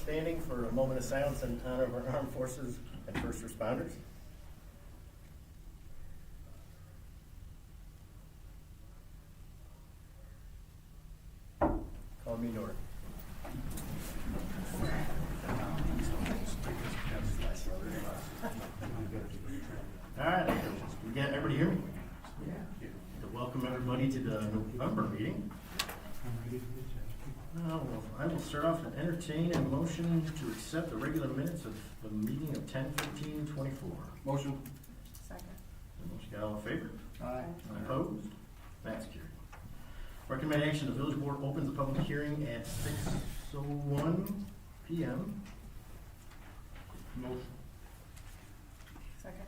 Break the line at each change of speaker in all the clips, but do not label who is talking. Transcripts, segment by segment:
standing for a moment of silence in honor of our armed forces and first responders. Call me Nora. All right, we got everybody hear me? Yeah. Welcome everybody to the November meeting. I will start off and entertain a motion to accept the regular minutes of the meeting of 10/15/24.
Motion.
Second.
Motion got all in favor?
Aye.
Opposed? That's carried. Recommended action, the village board opens a public hearing at 6:01 p.m.
Motion.
Second.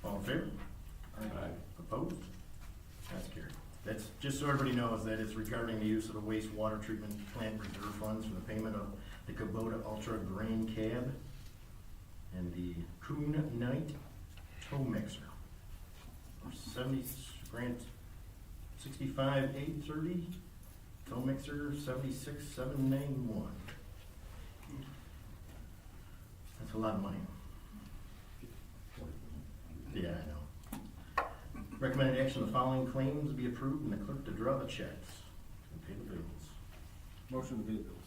All in favor?
Aye.
Opposed? That's carried. That's, just so everybody knows, that it's regarding the use of the wastewater treatment plant reserve funds for the payment of the Kubota Ultra Grain Cab and the Coon Knight Tow Mixer. For 70 grant 65,830, tow mixer 76,791. That's a lot of money. Yeah, I know. Recommended action, the following claims be approved and the clerk to draw the checks and pay the bills.
Motion to pay the bills.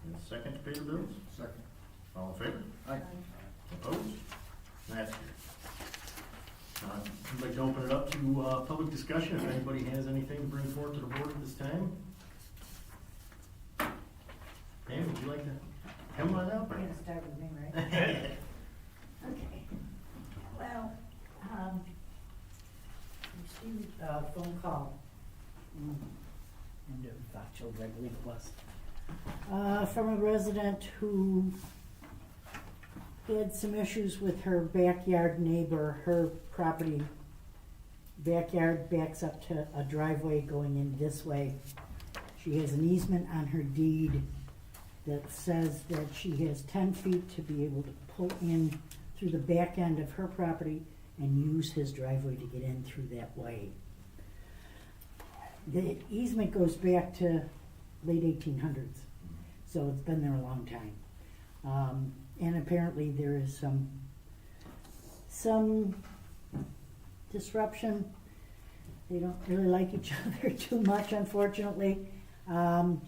And a second to pay the bills?
Second.
All in favor?
Aye.
Opposed? That's good. I'd like to open it up to public discussion. If anybody has anything to bring forward to the board at this time. Pam, would you like to come on up?
We're gonna start with me, right? Okay. Well, received a phone call, end of October, I believe it was, from a resident who had some issues with her backyard neighbor. Her property backyard backs up to a driveway going in this way. She has an easement on her deed that says that she has 10 feet to be able to pull in through the back end of her property and use his driveway to get in through that way. The easement goes back to late 1800s, so it's been there a long time. And apparently there is some disruption. They don't really like each other too much, unfortunately. And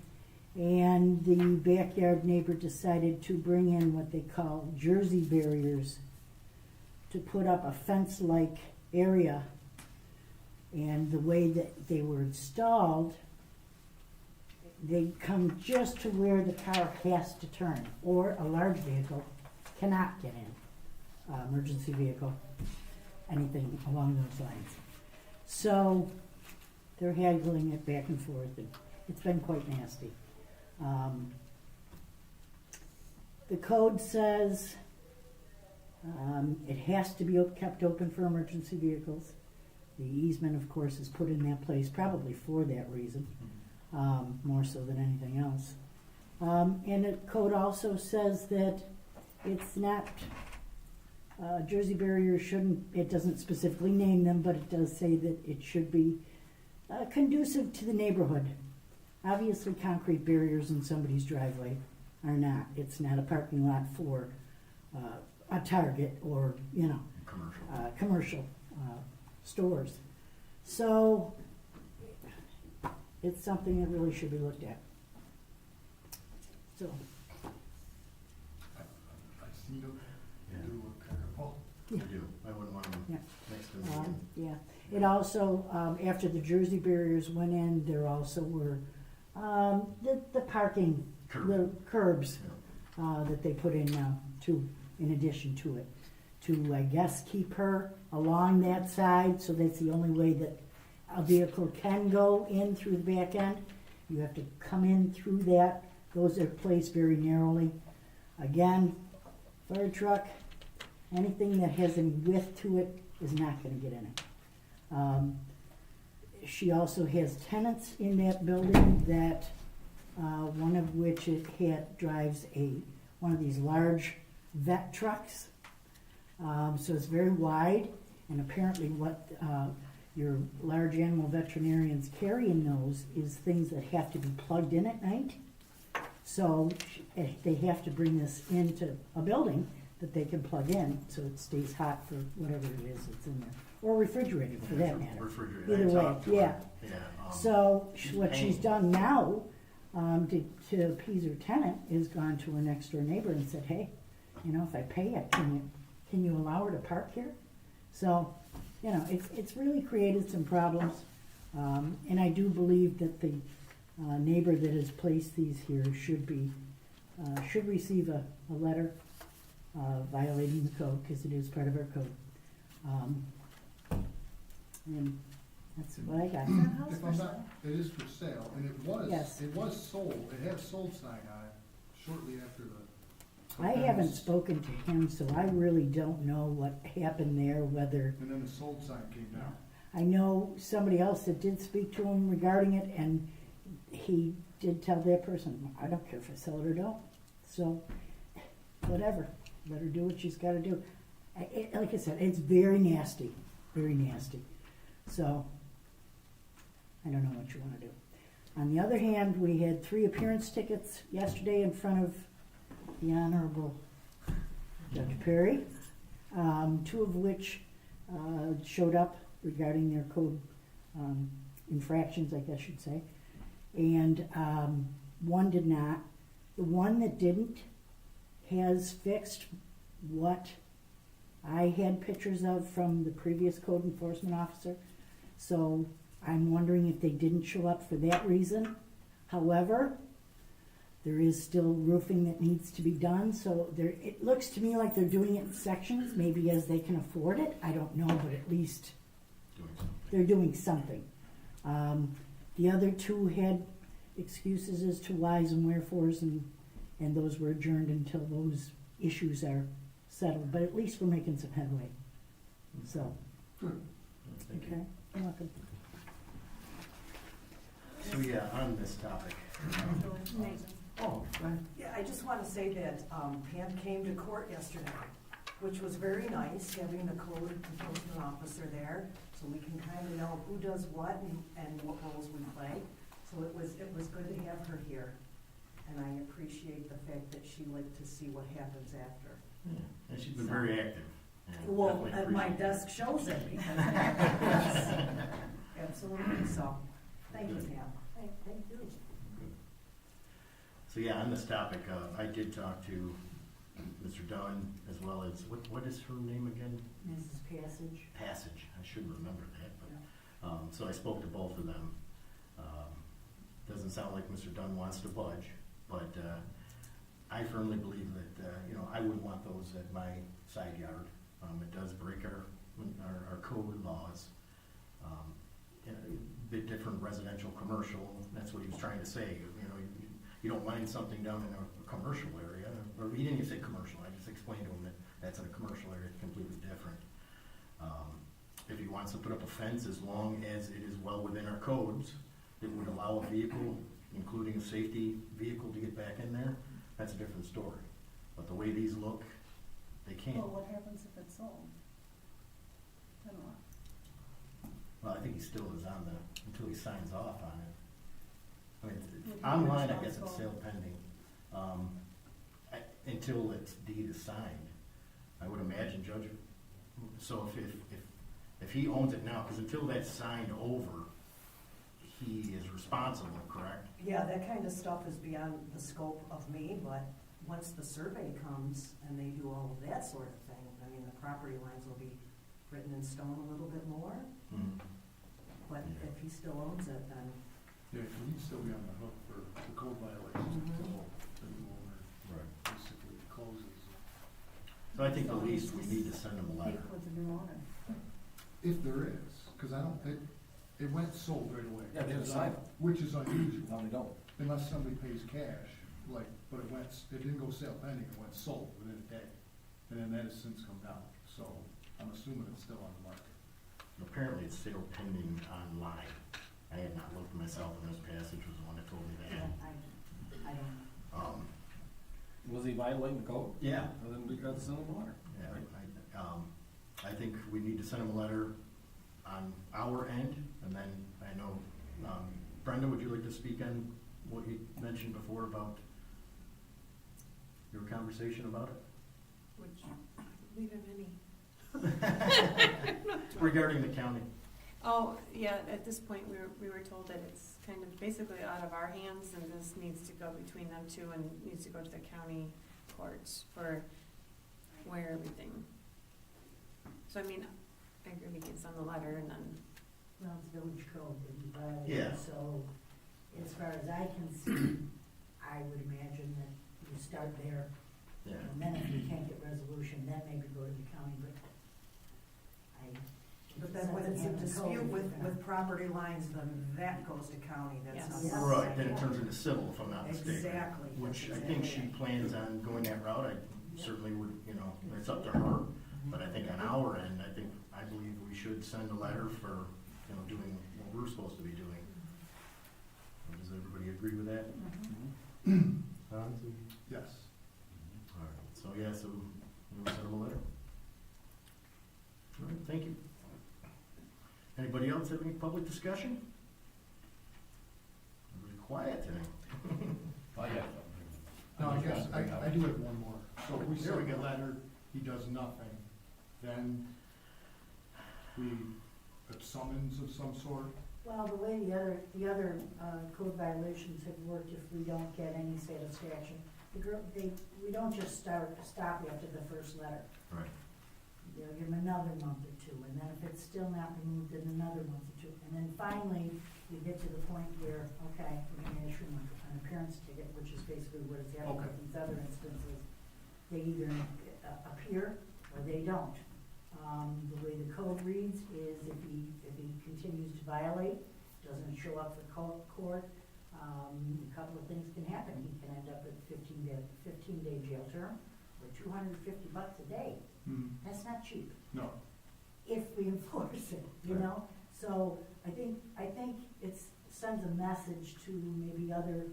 the backyard neighbor decided to bring in what they call Jersey barriers to put up a fence-like area. And the way that they were installed, they come just to where the car has to turn, or a large vehicle cannot get in, emergency vehicle, anything along those lines. So they're haggling it back and forth, and it's been quite nasty. The code says it has to be kept open for emergency vehicles. The easement, of course, is put in that place probably for that reason, more so than anything else. And the code also says that it's not, Jersey barriers shouldn't, it doesn't specifically name them, but it does say that it should be conducive to the neighborhood. Obviously, concrete barriers in somebody's driveway are not. It's not a parking lot for a Target or, commercial stores. So it's something that really should be looked at. So.
I see you.
Yeah.
Do a kind of poll.
I do. I wouldn't want them
Yeah.
next to me.
Yeah, it also, after the Jersey barriers went in, there also were the parking, the curbs that they put in now, in addition to it, to, I guess, keep her along that side, so that's the only way that a vehicle can go in through the back end. You have to come in through that. Those are placed very narrowly. Again, fire truck, anything that has any width to it is not going to get in it. She also has tenants in that building that, one of which drives one of these large vet trucks. So it's very wide, and apparently what your large animal veterinarians carry in those is things that have to be plugged in at night. So they have to bring this into a building that they can plug in, so it stays hot for whatever it is that's in there, or refrigerated for that matter.
Refrigerator.
Either
I
way,
talked to her.
yeah.
Yeah.
So
she's
what she's
paying.
done now, to appease her tenant, is gone to her next door neighbor and said, hey, you know, if I pay it, can you allow her to park here? So, you know, it's really created some problems. And I do believe that the neighbor that has placed these here should receive a letter violating the code, because it is part of our code. And that's what I got.
If I'm not, it is for sale, and
Yes.
it was sold, it had sold sign on it shortly after the.
I haven't spoken to him, so I really don't know what happened there, whether,
And then the sold sign came down.
I know somebody else that did speak to him regarding it, and he did tell that person, I don't care if I sell it or don't. So, whatever, let her do what she's gotta do. Like I said, it's very nasty, very nasty. So, I don't know what you wanna do. On the other hand, we had 3 appearance tickets yesterday in front of the Honorable Judge Perry, 2 of which showed up regarding their code infractions, I guess you'd say, and 1 did not. The one that didn't has fixed what I had pictures of from the previous code enforcement officer, so I'm wondering if they didn't show up for that reason. However, there is still roofing that needs to be done, so it looks to me like they're doing it in sections, maybe as they can afford it, I don't know, but at least
Doing something.
they're doing something. The other 2 had excuses as to whys and wherefores, and those were adjourned until those issues are settled, but at least we're making some headway, so,
Good.
Thank you.
okay, you're welcome.
So yeah, on this topic.
Oh, thank
Yeah, I just want to say that Pam came to court yesterday, which was very nice, having the code enforcement officer there, so we can kind of know who does what and what roles we play. So it was good to have her here, and I appreciate the fact that she liked to see what happens after.
Yeah, and she's been very active. Yeah,
Well,
definitely
my
appreciate
desk shows it, because, yes, absolutely, so, thank you, Pam. Thank you.
it. Good. So yeah, on this topic, I did talk to Mr. Dunn, as well as, what is her name again?
Mrs. Passage.
Passage, I should remember that, but, so I spoke to both of them. Doesn't sound like Mr. Dunn wants to budge, but, I firmly believe that, I wouldn't want those at my side yard. It does break our code laws. A bit different residential, commercial, that's what he was trying to say, you don't mind something down in a commercial area, or he didn't even say commercial, I just explained to him that that's in a commercial area, it's completely different. If he wants to put up a fence, as long as it is well within our codes, that would allow a vehicle, including a safety vehicle, to get back in there, that's a different story. But the way these look, they can't.
Well, what happens if it's sold? Then what?
Well, I think he still is on until he signs off on it. I mean,
Would he be
online, I guess it's
responsible?
sale pending. Until its deed is signed, I would imagine, Judge. So if he owns it now, because until that's signed over, he is responsible, correct?
Yeah, that kind of stuff is beyond the scope of me, but once the survey comes and they do all of that sort of thing, I mean, the property lines will be written in stone a little bit more,
Mhm.
but
Yeah.
if he still owns it, then,
Yeah, he'd still be on the hook for the code violations until the new owner
Right.
basically closes.
So I think the least, we need to send him a letter.
Speak with the new owner.
If there is, because I don't think, it went sold right away.
Yeah, they have a sign up.
Which is unusual,
No, they don't.
unless somebody pays cash, but it didn't go sale pending, it went sold within a day. And then that has since come down, so I'm assuming it's still on the market.
Apparently, it's sale pending online. I had not looked myself, and this passage was the one that told me
Yeah,
that.
I don't.
Was he violating the code?
Yeah,
Well, then we got to send him a letter.
yeah, I think we need to send him a letter on our end, and then I know, Brenda, would you like to speak on what you mentioned before about your conversation about it?
Which, we don't have any.
Regarding the county?
Oh, yeah, at this point, we were told that it's kind of basically out of our hands, and this needs to go between them two, and needs to go to the county courts for where everything. So, I mean, I agree we can send the letter, and then,
Well, it's village code that you violate.
Yeah.
So as far as I can see, I would imagine that you start there.
Yeah.
And then if you can't get resolution, then maybe go to the county, but
But then when it's a dispute with property lines, then that goes to county, that's not.
Yes.
Right, then it turns into civil, if I'm not mistaken.
Exactly.
Which I
That's
think she
exactly
plans on going that route, I certainly would, it's up to her. But I think on our end, I believe we should send a letter for, doing what we're supposed to be doing. Does everybody agree with that? Hans?
Yes.
All right, so we'll send them a letter. All right, thank you. Anybody else have any public discussion? Everybody quiet today.
I have something.
No, I guess, I do have one more. So if we
There we
send a
go.
letter, he does nothing, then we, a summons of some sort?
Well, the way the other code violations have worked, if we don't get any satisfaction, we don't just stop after the first letter.
Right.
They'll give them another month or two, and then if it's still not removed, then another month or two. And then finally, you get to the point where, okay, we're gonna issue an appearance ticket, which is basically what has happened with these other instances. They either appear or they don't. The way the code reads is if he continues to violate, doesn't show up for court, a couple of things can happen. He can end up with 15-day jail term or $250 a day. That's not cheap.
No.
If we enforce it, So I think it sends a message to maybe other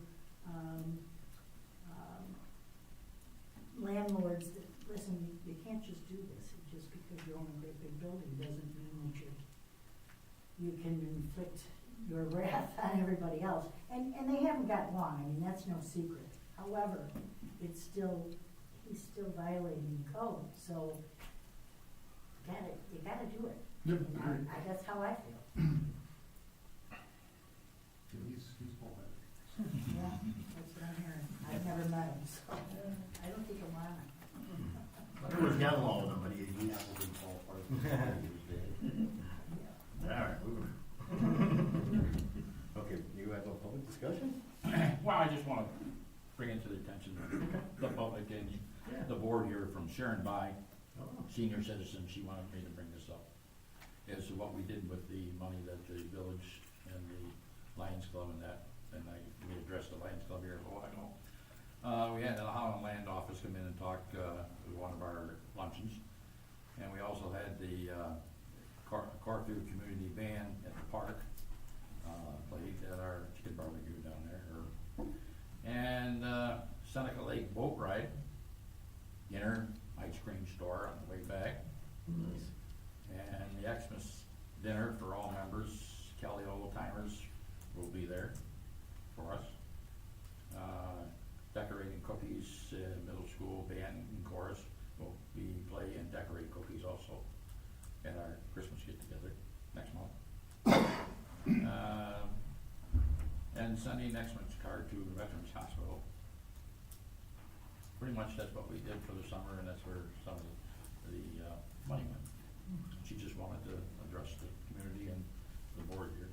landlords that, listen, you can't just do this. Just because you own a great big building doesn't mean that you can inflict your wrath on everybody else. And they haven't got long. I mean, that's no secret. However, he's still violating the code. So you gotta do it.
Yep,
And that's how I feel.
He's bullheaded.
Yeah, that's what I'm hearing. I've never met him, so I don't think I'm on it.
I would have gotten along with him, but he's. All right, moving. Okay, you have a public discussion?
Well, I just wanna bring it to the attention of the public and the board here from Sharon By,
Oh,
senior citizen, she wanted me to bring this up. As to what we did with the money that the village and the Lions Club and we addressed the Lions Club here a while ago. We had the Holland Land Office come in and talk, with one of our luncheons. And we also had the, Carfield Community Band at the park, played at our chicken barbecue down there, and, Seneca Lake Boat Ride, dinner, ice cream store on the way back.
nice.
And the Xmas dinner for all members, Kelly old timers will be there for us. Decorating cookies, middle school band and chorus will be play and decorate cookies also at our Christmas get together next month. And sending next month's card to Veterans Hospital. Pretty much that's what we did for the summer, and that's where some of the money went. She just wanted to address the community and the board here.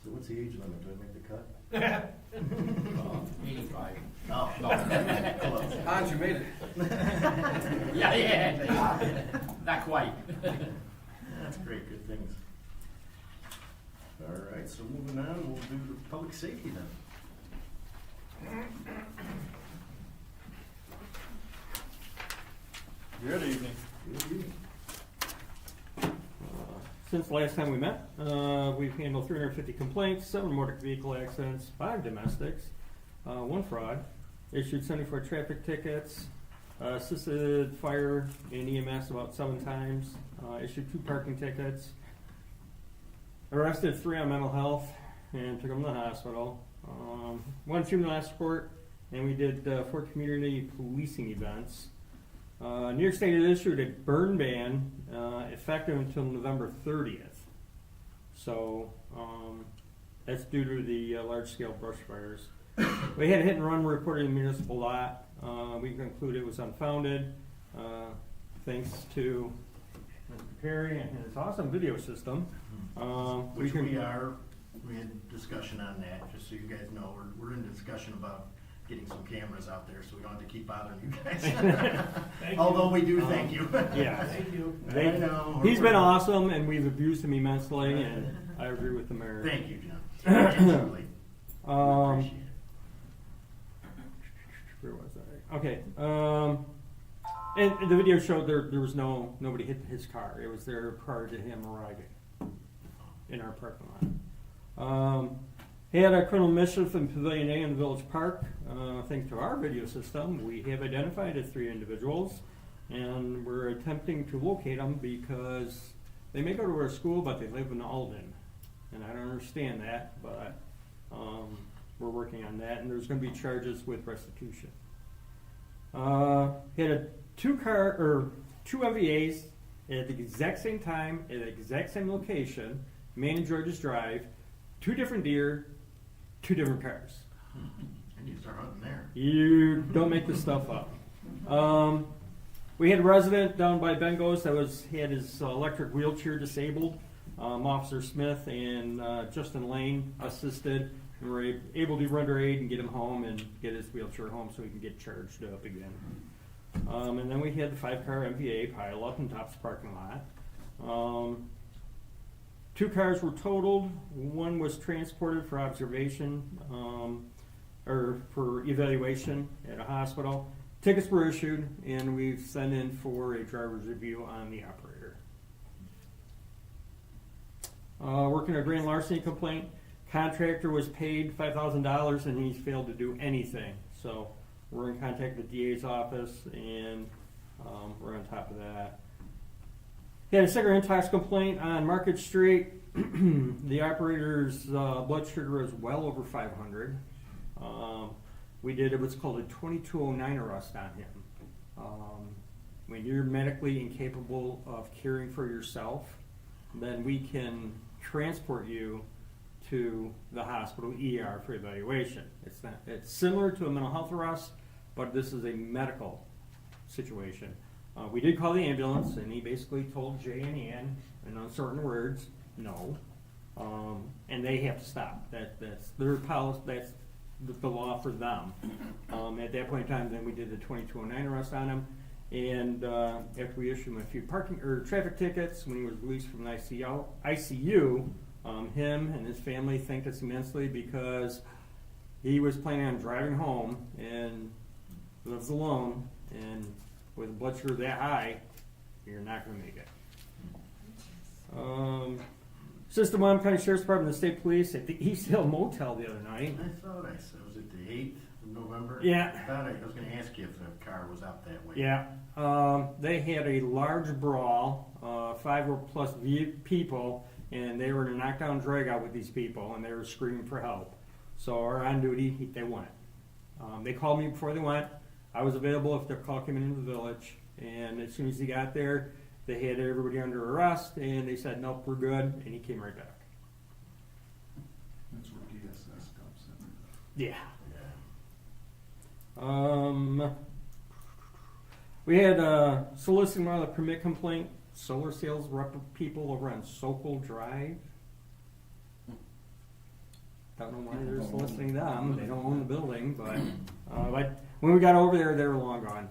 So what's the age limit? Do I make the cut?
85.
Oh,
No.
close.
Hans, you made it. Yeah, not quite.
That's great, good things. All right, so moving on, we'll do the public safety then.
Good evening.
Good evening.
Since the last time we met, we've handled 350 complaints, 7 motor vehicle accidents, 5 domestics, 1 fraud, issued 74 traffic tickets, assisted fire and EMS about 7 times, issued 2 parking tickets, arrested 3 on mental health and took them to the hospital. 1 juvenile support, and we did 4 community policing events. New York State has issued a burn ban effective until November 30th. So that's due to the large-scale brush fires. We had a hit and run reported in the municipal lot. We concluded it was unfounded, thanks to Mr. Perry and his awesome video system.
Which we had discussion on that, just so you guys know, we're in discussion about getting some cameras out there, so we don't have to keep bothering you guys. Although we do thank you.
Yeah.
Thank you.
I know.
He's been awesome, and we've abused him immensely, and I agree with the mayor.
Thank you, John. Truly. Appreciate it.
Where was I? Okay. And the video showed there was nobody hit his car. It was there prior to him arriving in our parking lot. He had a criminal mischief in Pavilion A in the Village Park. Thanks to our video system, we have identified the 3 individuals, and we're attempting to locate them because they may go to our school, but they live in Alden, and I don't understand that, but we're working on that, and there's going to be charges with restitution. He had 2 MVAs at the exact same time, at the exact same location, Main and George's Drive, 2 different deer, 2 different cars.
I need to start hunting there.
You don't make this stuff up. We had a resident down by Bengo's that had his electric wheelchair disabled. Officer Smith and Justin Lane assisted, and were able to render aid and get him home and get his wheelchair home so he can get charged up again. And then we had the 5-car MVA pile up in Top's parking lot. 2 cars were totaled. 1 was transported for observation or for evaluation at a hospital. Tickets were issued, and we've sent in for a driver's review on the operator. Working a grand larceny complaint. Contractor was paid $5,000 and he's failed to do anything. So we're in contact with the DA's office, and we're on top of that. He had a cigarette intox complaint on Market Street. The operator's blood sugar is well over 500. We did what's called a 2209 arrest on him. When you're medically incapable of caring for yourself, then we can transport you to the hospital ER for evaluation. It's similar to a mental health arrest, but this is a medical situation. We did call the ambulance, and he basically told Jay and Ann, in uncertain words, no. And they have to stop. That's their policy. That's the law for them. At that point in time, then we did the 2209 arrest on him, and after we issued him a few traffic tickets when he was released from the ICU, him and his family thanked us immensely because he was planning on driving home and lives alone, and with a blood sugar that high, you're not going to make it. System 1 County Sheriff's Department and the State Police at the East Hill Motel the other night.
I thought I said, was it the 8th of November?
Yeah.
I was going to ask you if the car was out that way.
Yeah. They had a large brawl, 5 or plus people, and they were in a knockdown drag out with these people, and they were screaming for help. So our on duty, they went. They called me before they went. I was available if their call came into the village, and as soon as he got there, they had everybody under arrest, and they said, nope, we're good, and he came right back.
That's where DSS comes in.
Yeah. We had soliciting one of the permit complaint, solar sales rep people over on Sokol Drive. Don't know why they're soliciting them. They don't own the building, but when we got over there, they were long gone.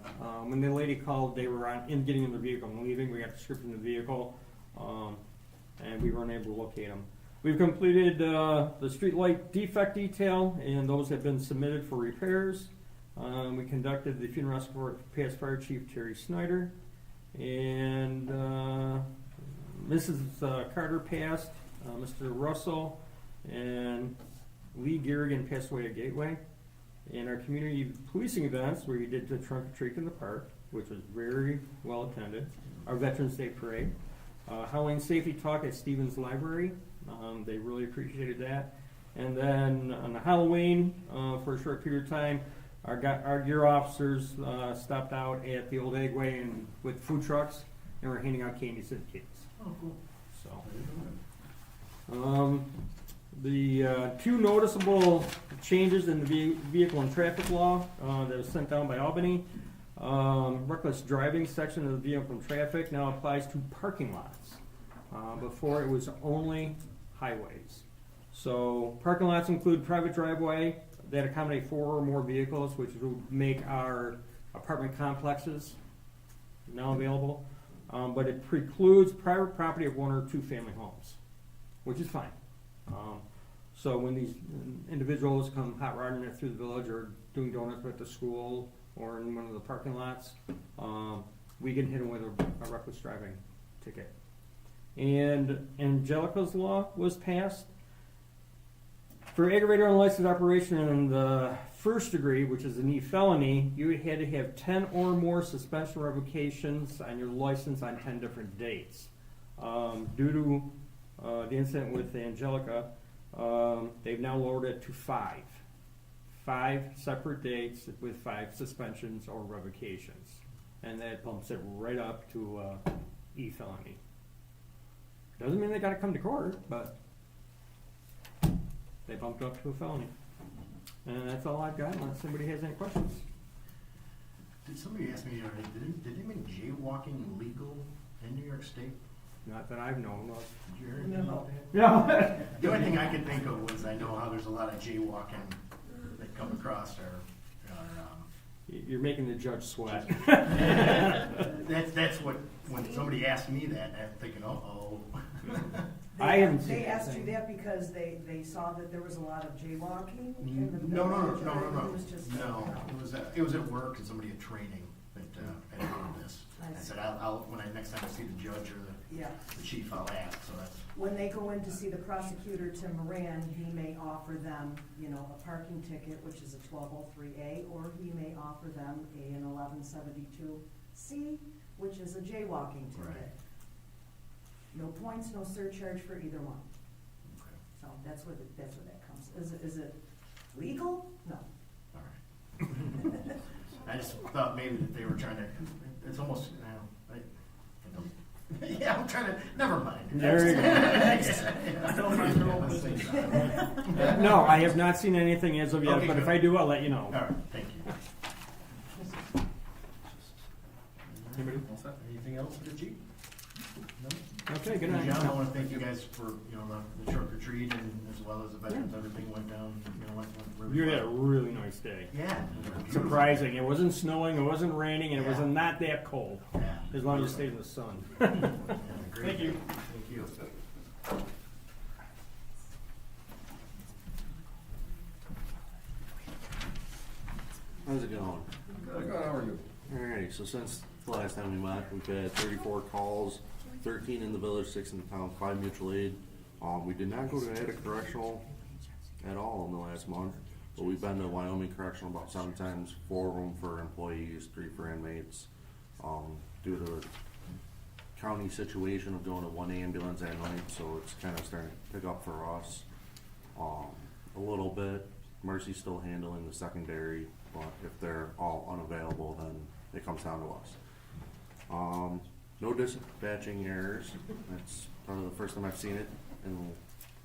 When the lady called, they were getting in the vehicle and leaving. We got the script in the vehicle, and we weren't able to locate them. We've completed the street light defect detail, and those have been submitted for repairs. We conducted the funeral escort for past Fire Chief Terry Snyder, and Mrs. Carter passed, Mr. Russell, and Lee Garrigan passed away at Gateway. In our community policing events, where we did the trunk or treat in the park, which was very well attended, our Veterans Day parade, Halloween safety talk at Stevens Library, they really appreciated that. And then on the Halloween, for a short period of time, your officers stopped out at the old Eggway and with food trucks, and were handing out candies to the kids.
Oh, cool.
So, the two noticeable changes in the vehicle and traffic law that was sent down by Albany. Reckless driving section of the vehicle and traffic now applies to parking lots. Before it was only highways. So parking lots include private driveway that accommodate 4 or more vehicles, which would make our apartment complexes now available. But it precludes private property of 1 or 2 family homes, which is fine. So when these individuals come hot rodding it through the village or doing donuts at the school or in one of the parking lots, we can hit them with a reckless driving ticket. And Angelica's law was passed. For aggravated unlicensed operation in the first degree, which is an E felony, you had to have 10 or more suspension revocations on your license on 10 different dates. Due to the incident with Angelica, they've now lowered it to 5. 5 separate dates with 5 suspensions or revocations. And that bumps it right up to E felony. Doesn't mean they gotta come to court, but they bumped up to a felony. And that's all I've got, unless somebody has any questions.
Did somebody ask me the other day, did they make jaywalking legal in New York State?
Not that I've known of.
Did you hear anything about that?
No.
The only thing I could think of was I know how there's a lot of jaywalking that come across our
You're making the judge sweat.
that's what, when somebody asked me that, I'm thinking, uh-oh.
I haven't seen
They asked you
anything.
that because they saw that there was a lot of jaywalking in the
No,
village?
no,
or
no.
it was just-
No, it was at work and somebody at training that had heard this.
I
I
see.
said, I'll when I next time I see the judge or
Yeah.
the chief, I'll ask, so that's.
When they go in to see the prosecutor, Tim Moran, he may offer them, a parking ticket, which is a 1203A, or he may offer them an 1172C, which is a jaywalking ticket.
Right.
No points, no surcharge for either one.
Okay.
So that's where that comes. Is it legal? No.
All right. I just thought maybe that they were trying to, it's almost, I don't, yeah, I'm trying to, never mind.
There you go.
I don't mind their own business.
No, I have not seen anything as of yet,
Okay,
but if
good.
I do, I'll let you
All
know.
right, thank you.
Anybody?
All set? Anything else for the chief? No?
Okay, good night.
John, I want to thank you guys for, the trunk or treat and as well as the veterans, everything went down, went really
You
well.
had a really nice day.
Yeah.
Surprising. It wasn't snowing, it wasn't raining, and it was
Yeah.
not that cold,
Yeah.
as long as you stayed in the sun.
Yeah, great.
Thank you.
Thank you.
How's it going?
Good, how are you?
Alright, so since the last time we met, we've had 34 calls, 13 in the village, 6 in the town, 5 mutual aid. We did not go to Attica Correctional at all in the last month, but we've been to Wyoming Correctional about 7 times, 4 of them for employees, 3 for inmates. Due to the county situation of going to 1 ambulance at night, so it's kind of starting to pick up for us a little bit. Mercy's still handling the secondary, but if they're all unavailable, then it comes down to us. No dispatching errors. That's probably the first time I've seen it in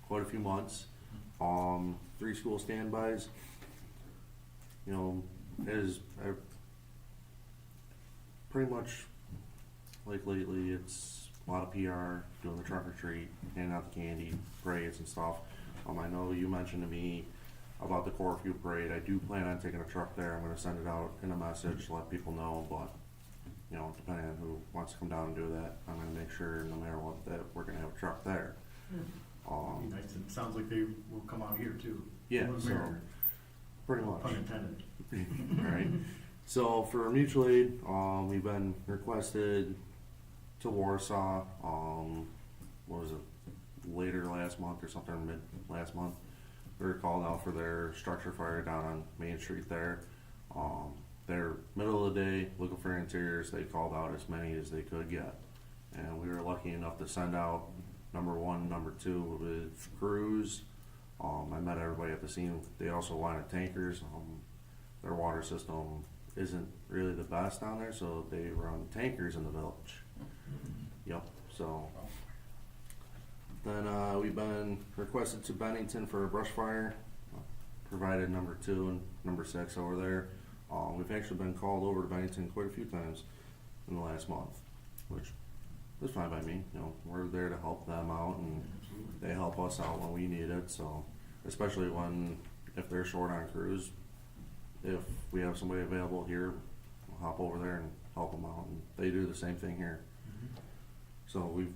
quite a few months. 3 school standbys. Is pretty much like lately. It's a lot of PR, doing the trunk or treat, handing out the candy, parades and stuff. I know you mentioned to me about the Corfu parade. I do plan on taking a truck there. I'm going to send it out in a message to let people know, but depending on who wants to come down and do that, I'm going to make sure no matter what that we're going to have a truck there.
Be nice. It sounds like they will come out here too.
Yeah,
Little
so
mirror,
pretty much.
pun intended.
Right. So for mutual aid, we've been requested to Warsaw. What was it? Later last month or something, mid last month. We were called out for their structure fire down on Main Street there. They're middle of the day looking for interiors. They called out as many as they could get, and we were lucky enough to send out number 1, number 2 with crews. I met everybody at the scene. They also wanted tankers. their water system isn't really the best down there, so they run tankers in the village. Yep, so. Then, we've been requested to Bennington for a brush fire, provided number 2 and number 6 over there. We've actually been called over to Bennington quite a few times in the last month, which is fine by me. You know, we're there to help them out, and they help us out when we need it. So, especially if they're short on crews, if we have somebody available here, we'll hop over there and help them out. And they do the same thing here. So we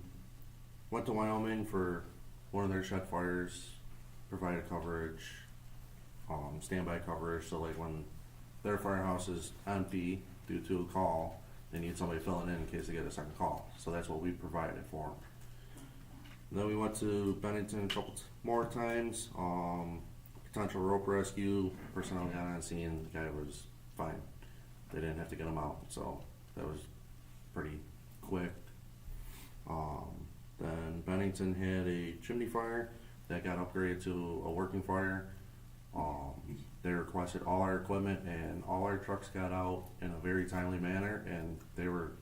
went to Wyoming for one of their shed fires, provided coverage, standby coverage. So like when their firehouse is empty due to a call, they need somebody filling in case they get a second call. So that's what we provided for them. Then we went to Bennington a couple more times. Potential rope rescue, personnel got on scene, the guy was fine. They didn't have to get him out, so that was pretty quick. Then Bennington had a chimney fire that got upgraded to a working fire. They requested all our equipment and all our trucks got out in a very timely manner, and they were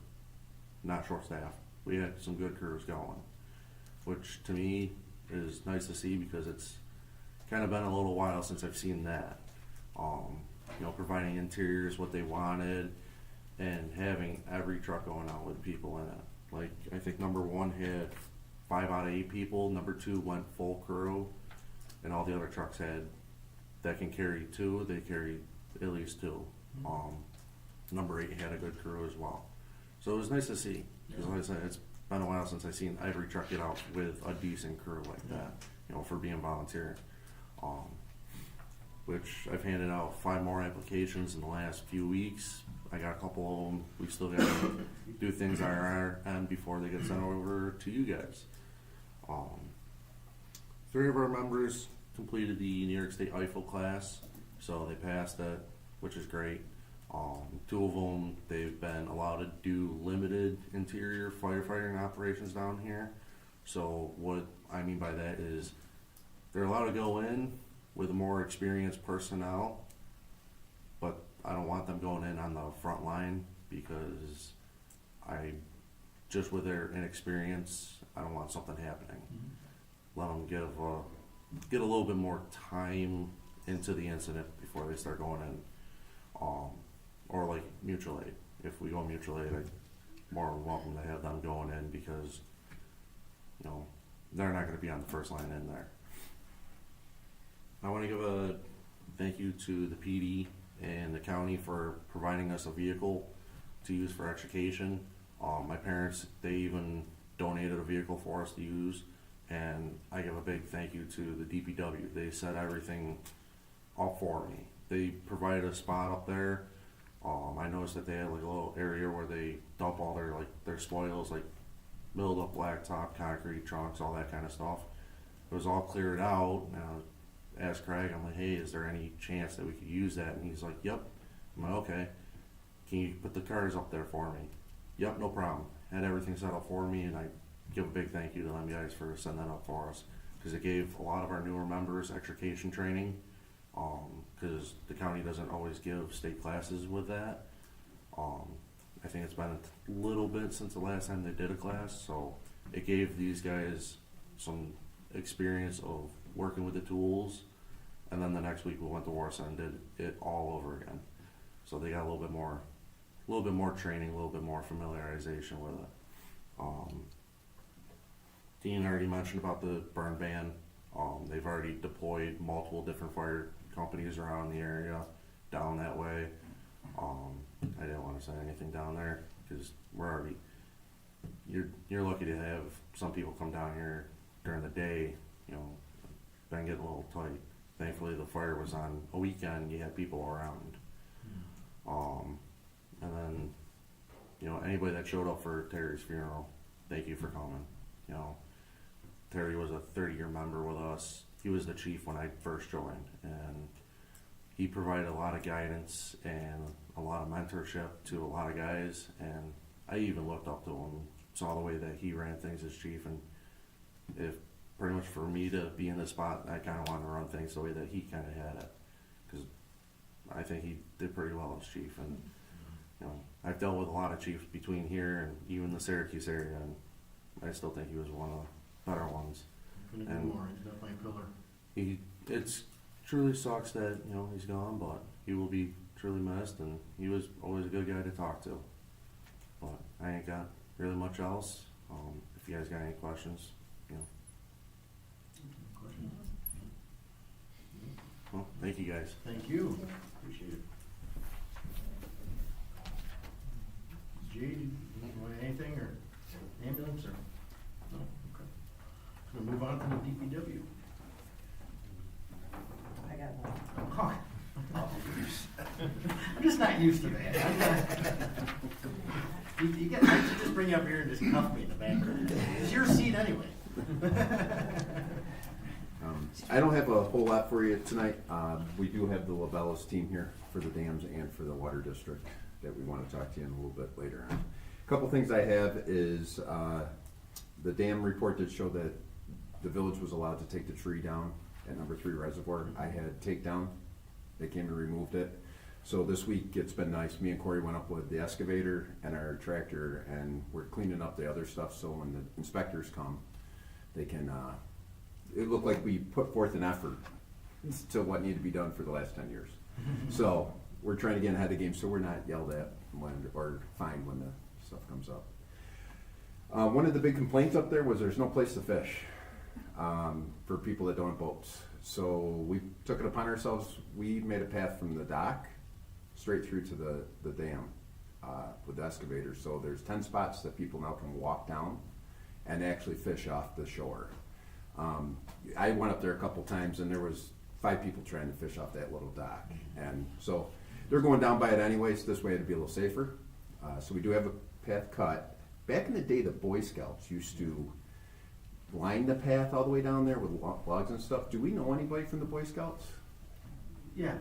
not short-staffed. We had some good crews going, which to me is nice to see because it's kind of been a little while since I've seen that. You know, providing interiors what they wanted and having every truck going out with people in it. Like, I think number 1 had 5 out of 8 people, number 2 went full crew, and all the other trucks that can carry 2, they carried at least 2. Number 8 had a good crew as well. So it was nice to see, because like I said, it's been a while since I've seen every truck get out with a decent crew like that, you know, for being volunteer. Which I've handed out 5 more applications in the last few weeks. I got a couple of them. We still got to do things on our end before they get sent over to you guys. 3 of our members completed the New York State Eiffel class, so they passed it, which is great. 2 of them, they've been allowed to do limited interior firefighting operations down here. So what I mean by that is they're allowed to go in with more experienced personnel, but I don't want them going in on the front line because just with their inexperience, I don't want something happening. Let them get a little bit more time into the incident before they start going in. Or like mutual aid. If we go mutual aid, I'm more welcome to have them going in because, you know, they're not going to be on the first line in there. I want to give a thank you to the PD and the county for providing us a vehicle to use for education. My parents, they even donated a vehicle for us to use, and I give a big thank you to the DPW. They set everything up for me. They provided a spot up there. I noticed that they had like a little area where they dump all their spoils, like milled up blacktop, concrete chunks, all that kind of stuff. It was all cleared out. Now, asked Craig, I'm like, hey, is there any chance that we could use that? And he's like, yep. I'm like, okay. Can you put the cars up there for me? Yep, no problem. Had everything set up for me, and I give a big thank you to them guys for setting that up for us, because it gave a lot of our newer members extrication training, because the county doesn't always give state classes with that. I think it's been a little bit since the last time they did a class, so it gave these guys some experience of working with the tools. And then the next week we went to Warsaw and did it all over again. So they got a little bit more training, a little bit more familiarization with it. Dean already mentioned about the burn ban. They've already deployed multiple different fire companies around the area down that way. I didn't want to say anything down there because you're lucky to have some people come down here during the day. You know, been getting a little tight. Thankfully, the fire was on a weekend. You had people around. And then, you know, anybody that showed up for Terry's funeral, thank you for coming. You know, Terry was a 30-year member with us. He was the chief when I first joined, and he provided a lot of guidance and a lot of mentorship to a lot of guys. And I even looked up to him, saw the way that he ran things as chief, and if pretty much for me to be in this spot, I kind of wanted to run things the way that he kind of had it. Because I think he did pretty well as chief, and you know, I've dealt with a lot of chiefs between here and even the Syracuse area, and I still think he was one of the better ones.
Couldn't agree
And-
more, he's definitely a pillar.
It's truly sucks that, you know, he's gone, but he will be truly missed, and he was always a good guy to talk to. But I ain't got really much else. If you guys got any questions, you know.
Questions?
Well, thank you guys.
Thank you, appreciate it. Jade, you want anything, or ambulance, or? No, okay. So we'll move on to the DPW.
I got one.
Oh, I'm just not used to that. I should just bring you up here and just cuff me in the background. It's your seat anyway.
I don't have a whole lot for you tonight. We do have the Labellas team here for the dams and for the water district that we want to talk to you in a little bit later on. A couple things I have is the dam report did show that the village was allowed to take the tree down at number 3 reservoir. I had takedown. They came and removed it. So this week it's been nice. Me and Corey went up with the excavator and our tractor, and we're cleaning up the other stuff so when the inspectors come, they can, it looked like we put forth an effort to what needed to be done for the last 10 years. So we're trying to get ahead of the game so we're not yelled at when, or fined when the stuff comes up. One of the big complaints up there was there's no place to fish for people that don't have boats. So we took it upon ourselves. We made a path from the dock straight through to the dam with the excavator. So there's 10 spots that people now can walk down and actually fish off the shore. I went up there a couple times and there was 5 people trying to fish off that little dock. And so they're going down by it anyways. This way it'd be a little safer. So we do have a path cut. Back in the day, the Boy Scouts used to line the path all the way down there with logs and stuff. Do we know anybody from the Boy Scouts?
Yeah.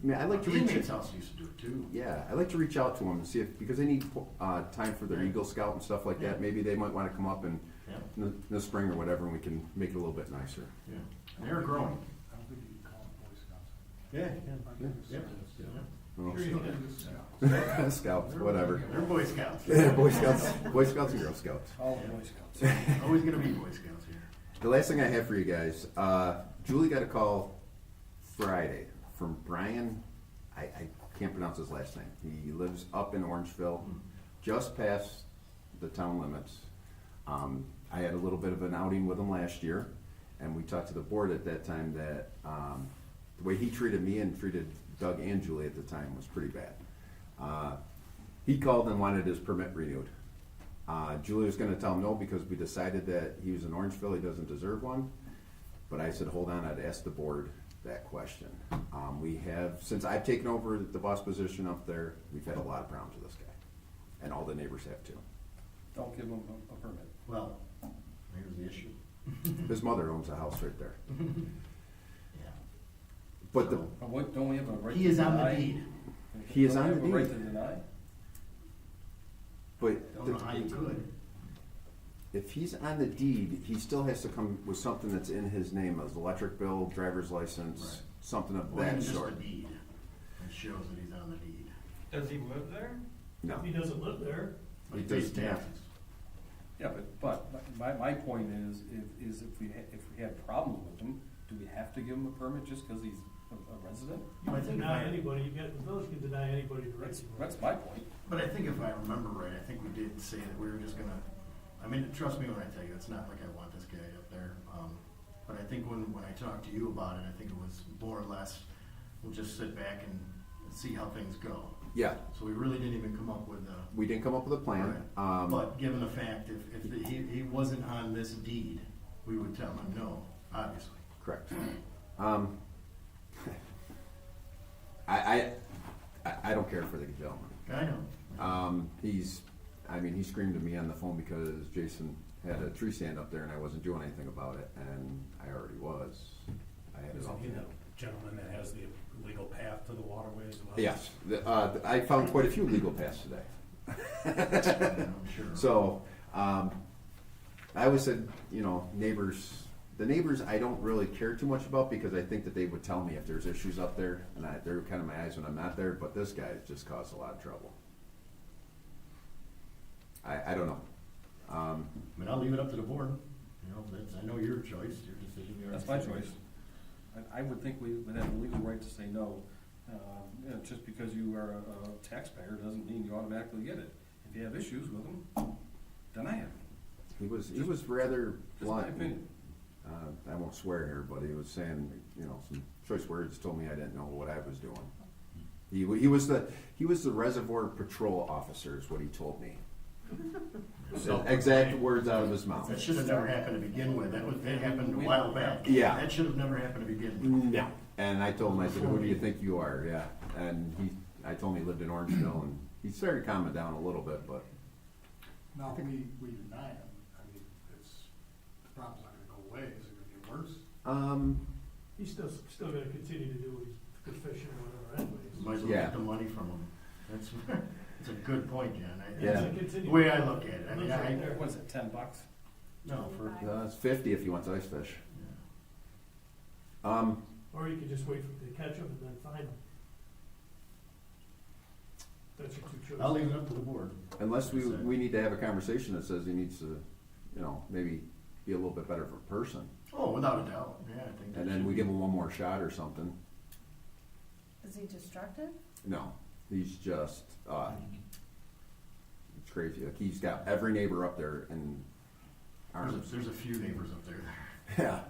I mean, I'd like to
The
reach.
inmates house used to do it too.
Yeah, I'd like to reach out to them and see if, because they need time for their
Yeah.
Eagle Scout and stuff like
Yeah.
that. Maybe they might want to come up and
Yeah,
in the spring or whatever, and we can make it a little bit nicer.
yeah. And they're growing.
I don't think you can call them Boy Scouts.
Yeah,
I think it's-
yeah.
Well,
Sure you can.
Scouts.
Scouts, whatever.
They're Boy Scouts.
Boy Scouts and Girl Scouts.
All the Boy Scouts.
Always gonna be Boy Scouts here.
The last thing I have for you guys, Julie got a call Friday from Brian. I can't pronounce his last name. He lives up in Orangeville, just past the town limits. I had a little bit of an outing with him last year, and we talked to the board at that time that the way he treated me and treated Doug and Julie at the time was pretty bad. He called and wanted his permit renewed. Julie was gonna tell him no because we decided that he was in Orangeville, he doesn't deserve one. But I said, hold on, I'd ask the board that question. We have, since I've taken over the boss position up there, we've had a lot of problems with this guy. And all the neighbors have too.
Don't give them a permit.
Well, here's the issue.
His mother owns a house right there.
Yeah.
But the,
So,
But what, don't we have a right to deny?
he is on the deed.
He is
Don't we
on the
have a right
deed.
to deny?
but
Don't know how you could.
if he's on the deed, he still has to come with something that's in his name, as electric bill, driver's license,
Right.
something of
Or even
that
just
sort.
the deed. It shows that he's on the deed.
Does he live there?
No.
He doesn't live there.
But he
He
pays
does not.
taxes.
Yeah, but my point is, if we had problems with him, do we have to give him a permit just because he's a resident?
I think if
Deny
I-
anybody, you get, the village can deny anybody the right
That's,
to.
that's my point.
But I think if I remember right, I think we did say that we were just gonna, I mean, trust me when I tell you, it's not like I want this guy up there. But I think when I talked to you about it, I think it was more or less, we'll just sit back and see how things go.
Yeah,
So we really didn't even come up with a.
we didn't come up with a plan.
But given the fact, if he wasn't on this deed, we would tell him no, obviously.
Correct. I don't care for the gentleman.
I know.
He screamed at me on the phone because Jason had a tree stand up there and I wasn't doing anything about it, and I already was. I had it all.
Isn't he the gentleman that has the legal path to the waterway as well?
Yes, I found quite a few legal paths today.
I'm sure.
So, I always said, neighbors The neighbors, I don't really care too much about because I think that they would tell me if there's issues up there, and they're kind of my eyes when I'm not there, but this guy just caused a lot of trouble. I don't know.
I mean, I'll leave it up to the board, you know, I know your choice, your decision.
That's my choice. I would think we would have a legal right to say no. You know, just because you are a taxpayer doesn't mean you automatically get it. If you have issues with them, deny it.
He was rather
Just my
blunt.
opinion.
I won't swear here, but he was saying, you know, some choice words, told me I didn't know what I was doing. He was the reservoir patrol officer is what he told me. Exact words out of his mouth.
That should have never happened to begin with, that happened a while back.
Yeah.
That should have never happened to begin with.
No. And I told him, I said, who do you think you are? Yeah. And I told him he lived in Orangeville, and he started calming down a little bit, but
Now, if we deny him, I mean, the problem's not gonna go away, is it gonna get worse?
He's still gonna continue to do his fishing or whatever anyways.
Might as well
Yeah.
get the money from him. That's a good point, John.
Yeah.
The way I look at it, I mean,
What is it, $10?
no, for,
it's 50 if he wants ice fish.
Or you could just wait for them to catch him and then fine him. That's your two choices.
I'll leave it up to the board.
Unless we need to have a conversation that says he needs to, you know, maybe be a little bit better of a person.
Oh, without a doubt, yeah, I think that
And then
should
we
be-
give him one more shot or something.
Is he destructive?
No, he's just, it's crazy. Like, he's got every neighbor up there and arms.
There's a few neighbors up there.
Yeah.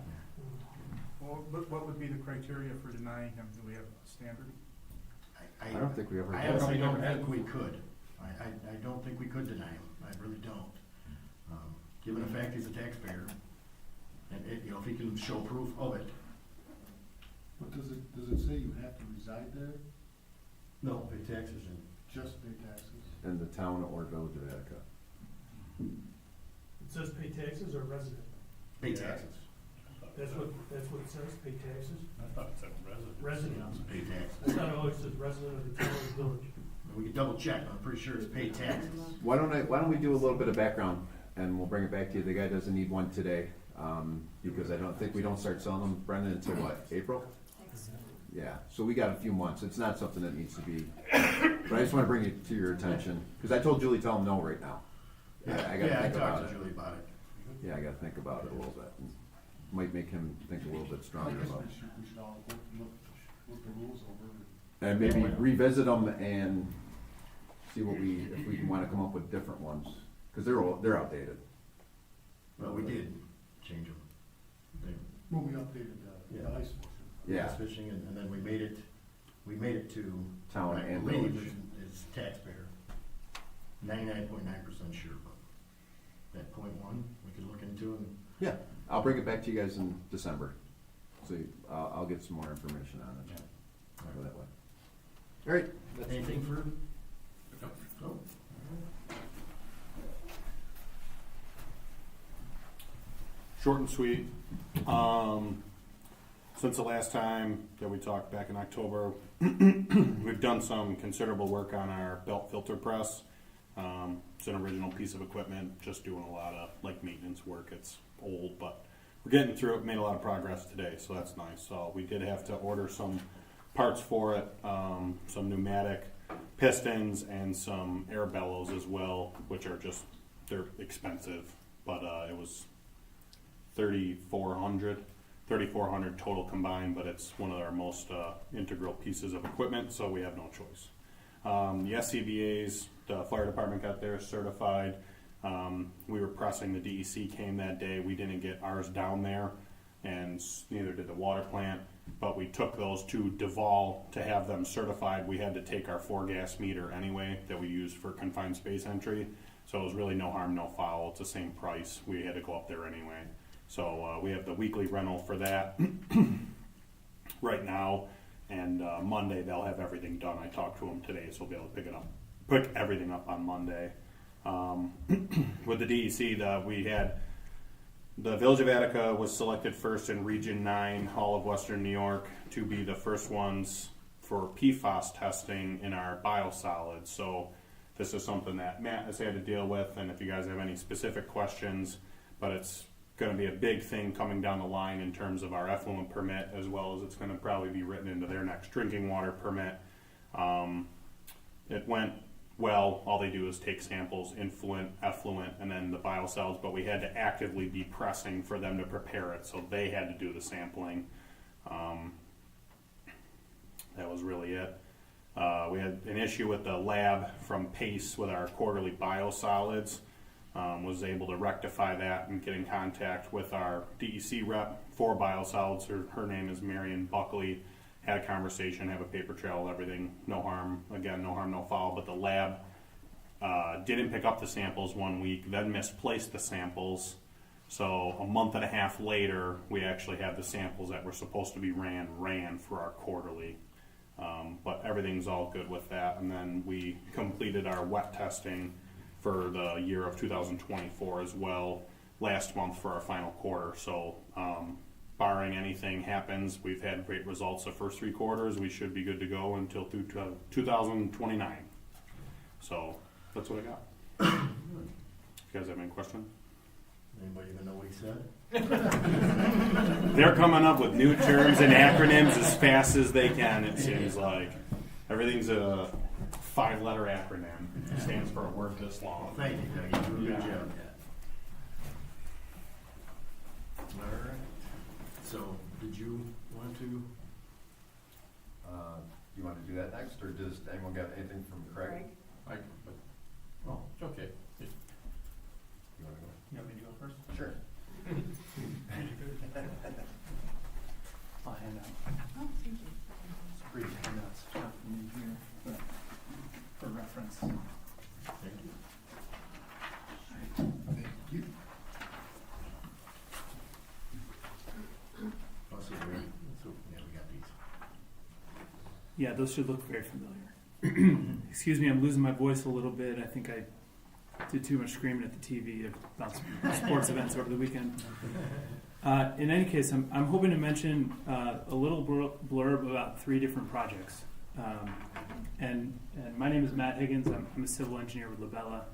Well, but what would be the criteria for denying him? Do we have a standard?
I don't think we ever.
I honestly don't think we could. I don't think we could deny him. I really don't. Given the fact he's a taxpayer, and you know, if he can show proof of it.
But does it say you have to reside there,
No, pay taxes and.
just pay taxes?
In the town or village of Attica.
It says pay taxes or resident.
Pay
Yeah.
taxes.
That's what it says, pay taxes.
I thought it said resident.
Residents.
Pay
I
taxes.
thought it always says resident of the town or village.
We can double check, I'm pretty sure it's pay taxes.
Why don't we do a little bit of background and we'll bring it back to you. The guy doesn't need one today, because I don't think we don't start selling them, Brendan, until what, April? Yeah, so we got a few months. It's not something that needs to be, but I just wanna bring it to your attention, cause I told Julie, tell him no right now. I gotta
Yeah, I
think about
talked to
it.
Julie about it.
Yeah, I gotta think about it a little bit. Might make him think a little bit
I
stronger
guess
about it.
we should all look the rules over.
And maybe revisit them and see if we wanna come up with different ones, cause they're outdated.
Well, we did change them.
When we updated the
Yeah.
ice fishing.
Yeah.
Ice fishing, and then we made it to.
Town
I
and
believe
village.
is taxpayer. 99.9% sure, but that .1, we could look into and.
Yeah, I'll bring it back to you guys in December. So I'll get some more information on it. I'll go that way. All right.
Anything for? No?
Short and sweet. Since the last time that we talked back in October, we've done some considerable work on our belt filter press. It's an original piece of equipment, just doing a lot of like maintenance work. It's old, but we're getting through it. Made a lot of progress today, so that's nice. So we did have to order some parts for it, some pneumatic pistons and some air bellows as well, which are they're expensive, but it was $3,400 total combined, but it's one of our most integral pieces of equipment, so we have no choice. The SCBAs, the fire department got theirs certified. We were pressing, the DEC came that day. We didn't get ours down there, and neither did the water plant, but we took those to Duval to have them certified. We had to take our 4-gas meter anyway that we used for confined space entry, so it was really no harm, no foul. It's the same price. We had to go up there anyway. So we have the weekly rental for that right now, and Monday they'll have everything done. I talked to them today, so we'll be able to pick everything up on Monday. With the DEC, we had the Village of Attica was selected first in Region 9, all of Western New York, to be the first ones for PFAS testing in our biosolids. So this is something that Matt has had to deal with, and if you guys have any specific questions, but it's going to be a big thing coming down the line in terms of our effluent permit, as well as it's going to probably be written into their next drinking water permit. It went well. All they do is take samples, influent, effluent, and then the biosolids, but we had to actively be pressing for them to prepare it, so they had to do the sampling. That was really it. We had an issue with the lab from PACE with our quarterly biosolids. Was able to rectify that and get in contact with our DEC rep for biosolids. Her name is Marion Buckley. Had a conversation, have a paper trail, everything, no harm, again, no harm, no foul. But the lab didn't pick up the samples 1 week, then misplaced the samples. So a month and a half later, we actually had the samples that were supposed to be ran for our quarterly. But everything's all good with that. And then we completed our wet testing for the year of 2024 as well last month for our final quarter. So barring anything happens, we've had great results the first 3 quarters. We should be good to go until through 2029. So that's what I got. You guys have any questions?
Anybody even know what he said?
They're coming up with new terms and acronyms as fast as they can, it seems like. Everything's a 5-letter acronym. It stands for a word this long.
Thank you, Doug. You did a good job. All right. So, did you want to?
You want to do that next, or does anyone got anything from Craig?
But, well, it's okay.
You want to go?
You want me to go first?
Sure.
I'll hand out.
Oh, thank you.
Brief handouts from me here for reference.
Thank you.
Thank you.
Also, yeah, we got these.
Yeah, those should look very familiar. Excuse me, I'm losing my voice a little bit. I think I did too much screaming at the TV about sports events over the weekend. In any case, I'm hoping to mention a little blurb about 3 different projects. And my name is Matt Higgins. I'm a civil engineer with Labella.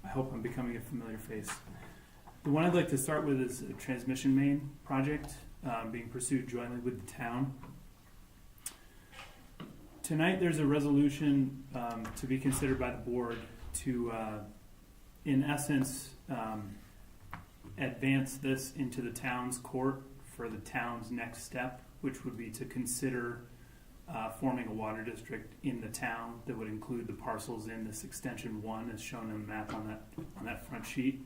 I hope I'm becoming a familiar face. The one I'd like to start with is a transmission main project being pursued jointly with the town. Tonight there's a resolution to be considered by the board to, in essence, advance this into the town's court for the town's next step, which would be to consider forming a water district in the town that would include the parcels in this extension 1 as shown in the map on that front sheet.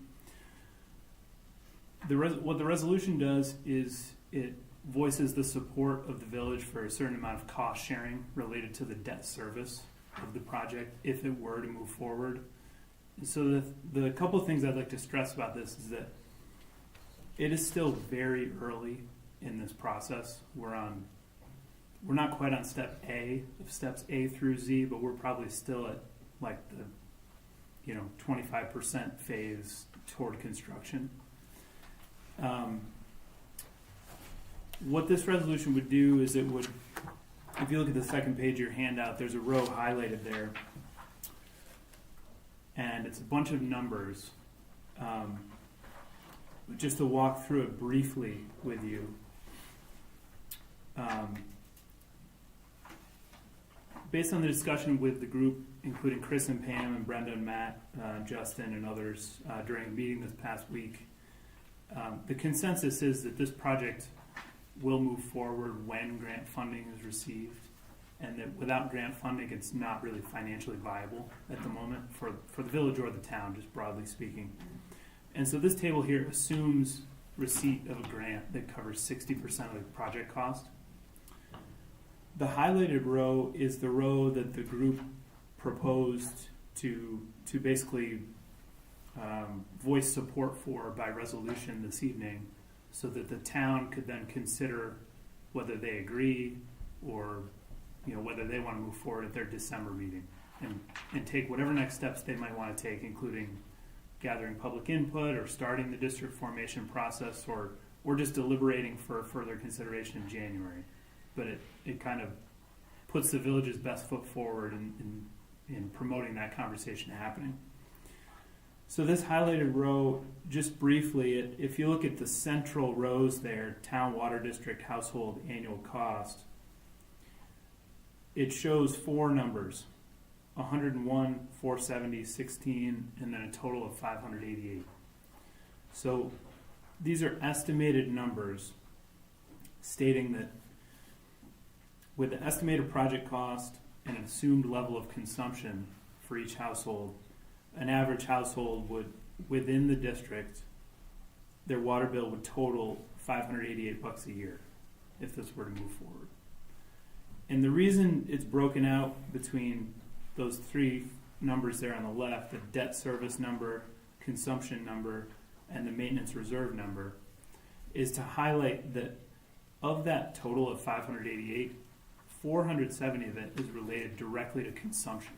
What the resolution does is it voices the support of the village for a certain amount of cost sharing related to the debt service of the project if it were to move forward. And so the couple of things I'd like to stress about this is that it is still very early in this process. We're not quite on step A of steps A through Z, but we're probably still at like the 25% phase toward construction. What this resolution would do is it would, if you look at the second page of your handout, there's a row highlighted there, and it's a bunch of numbers. Just to walk through it briefly with you. Based on the discussion with the group, including Chris and Pam and Brenda and Matt, Justin and others during a meeting this past week, the consensus is that this project will move forward when grant funding is received, and that without grant funding it's not really financially viable at the moment for the village or the town, just broadly speaking. And so this table here assumes receipt of a grant that covers 60% of the project cost. The highlighted row is the row that the group proposed to basically voice support for by resolution this evening, so that the town could then consider whether they agree or whether they want to move forward at their December meeting and take whatever next steps they might want to take, including gathering public input or starting the district formation process or just deliberating for further consideration in January. But it kind of puts the village's best foot forward in promoting that conversation happening. So this highlighted row, just briefly, if you look at the central rows there, town, water district, household, annual cost, it shows four numbers, 101, 470, 16, and then a total of 588. So these are estimated numbers stating that with the estimated project cost and an assumed level of consumption for each household, an average household would, within the district, their water bill would total $588 a year if this were to move forward. And the reason it's broken out between those three numbers there on the left, the debt service number, consumption number, and the maintenance reserve number, is to highlight that of that total of 588, 470 of it is related directly to consumption.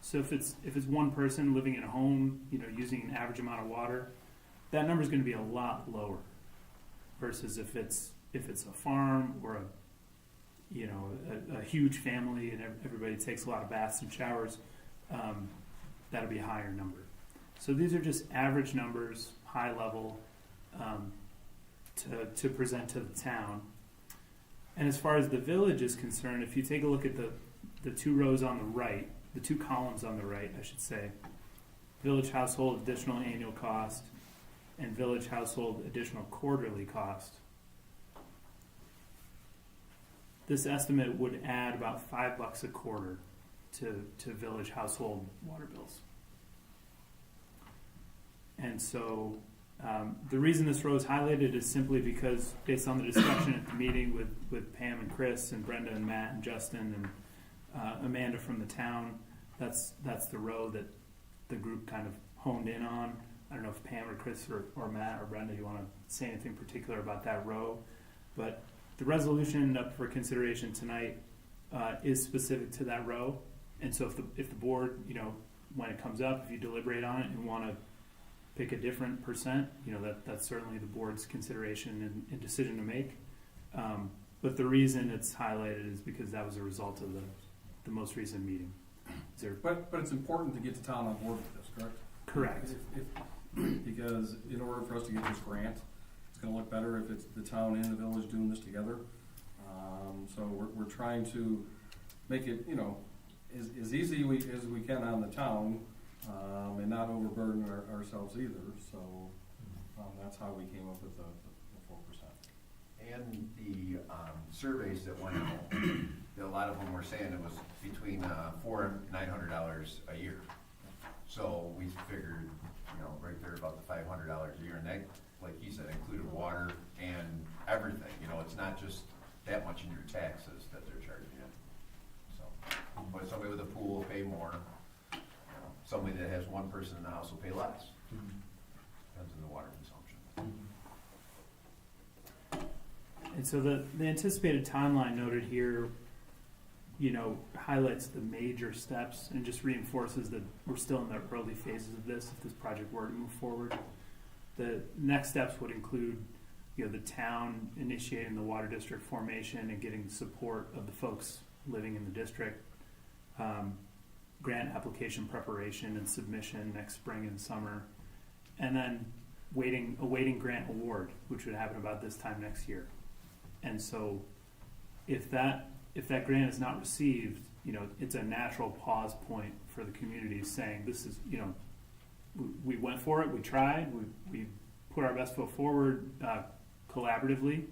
So if it's one person living in a home, using an average amount of water, that number is going to be a lot lower versus if it's a farm or a huge family and everybody takes a lot of baths and showers, that'll be a higher number. So these are just average numbers, high level, to present to the town. And as far as the village is concerned, if you take a look at the two rows on the right, the two columns on the right, I should say, village household additional annual cost and village household additional quarterly cost, this estimate would add about $5 a quarter to village household water bills. And so the reason this row is highlighted is simply because, based on the discussion at the meeting with Pam and Chris and Brenda and Matt and Justin and Amanda from the town, that's the row that the group kind of honed in on. I don't know if Pam or Chris or Matt or Brenda, you want to say anything particular about that row, but the resolution up for consideration tonight is specific to that row. And so if the board, when it comes up, if you deliberate on it and want to pick a different percent, that's certainly the board's consideration and decision to make. But the reason it's highlighted is because that was a result of the most recent meeting.
But it's important to get the town on board with this, correct?
Correct.
Because in order for us to get this grant, it's gonna look better if it's the town and the village doing this together. So we're trying to make it, as easy as we can on the town, and not overburden ourselves either. So that's how we came up with the 4%.
And the surveys that went out, a lot of them were saying it was between $400 and $900 a year. So we figured, right there about the $500 a year, and that, like he said, included water and everything. It's not just that much in your taxes that they're charging you. So, but somebody with a pool will pay more. Somebody that has one person in the house will pay less. Depends on the water consumption.
And so the anticipated timeline noted here, highlights the major steps and just reinforces that we're still in the early phases of this if this project were to move forward. The next steps would include, the town initiating the water district formation and getting the support of the folks living in the district, grant application preparation and submission next spring and summer, and then awaiting grant award, which would happen about this time next year. And so if that grant is not received, it's a natural pause point for the community saying, this is, we went for it, we tried, we put our best foot forward collaboratively,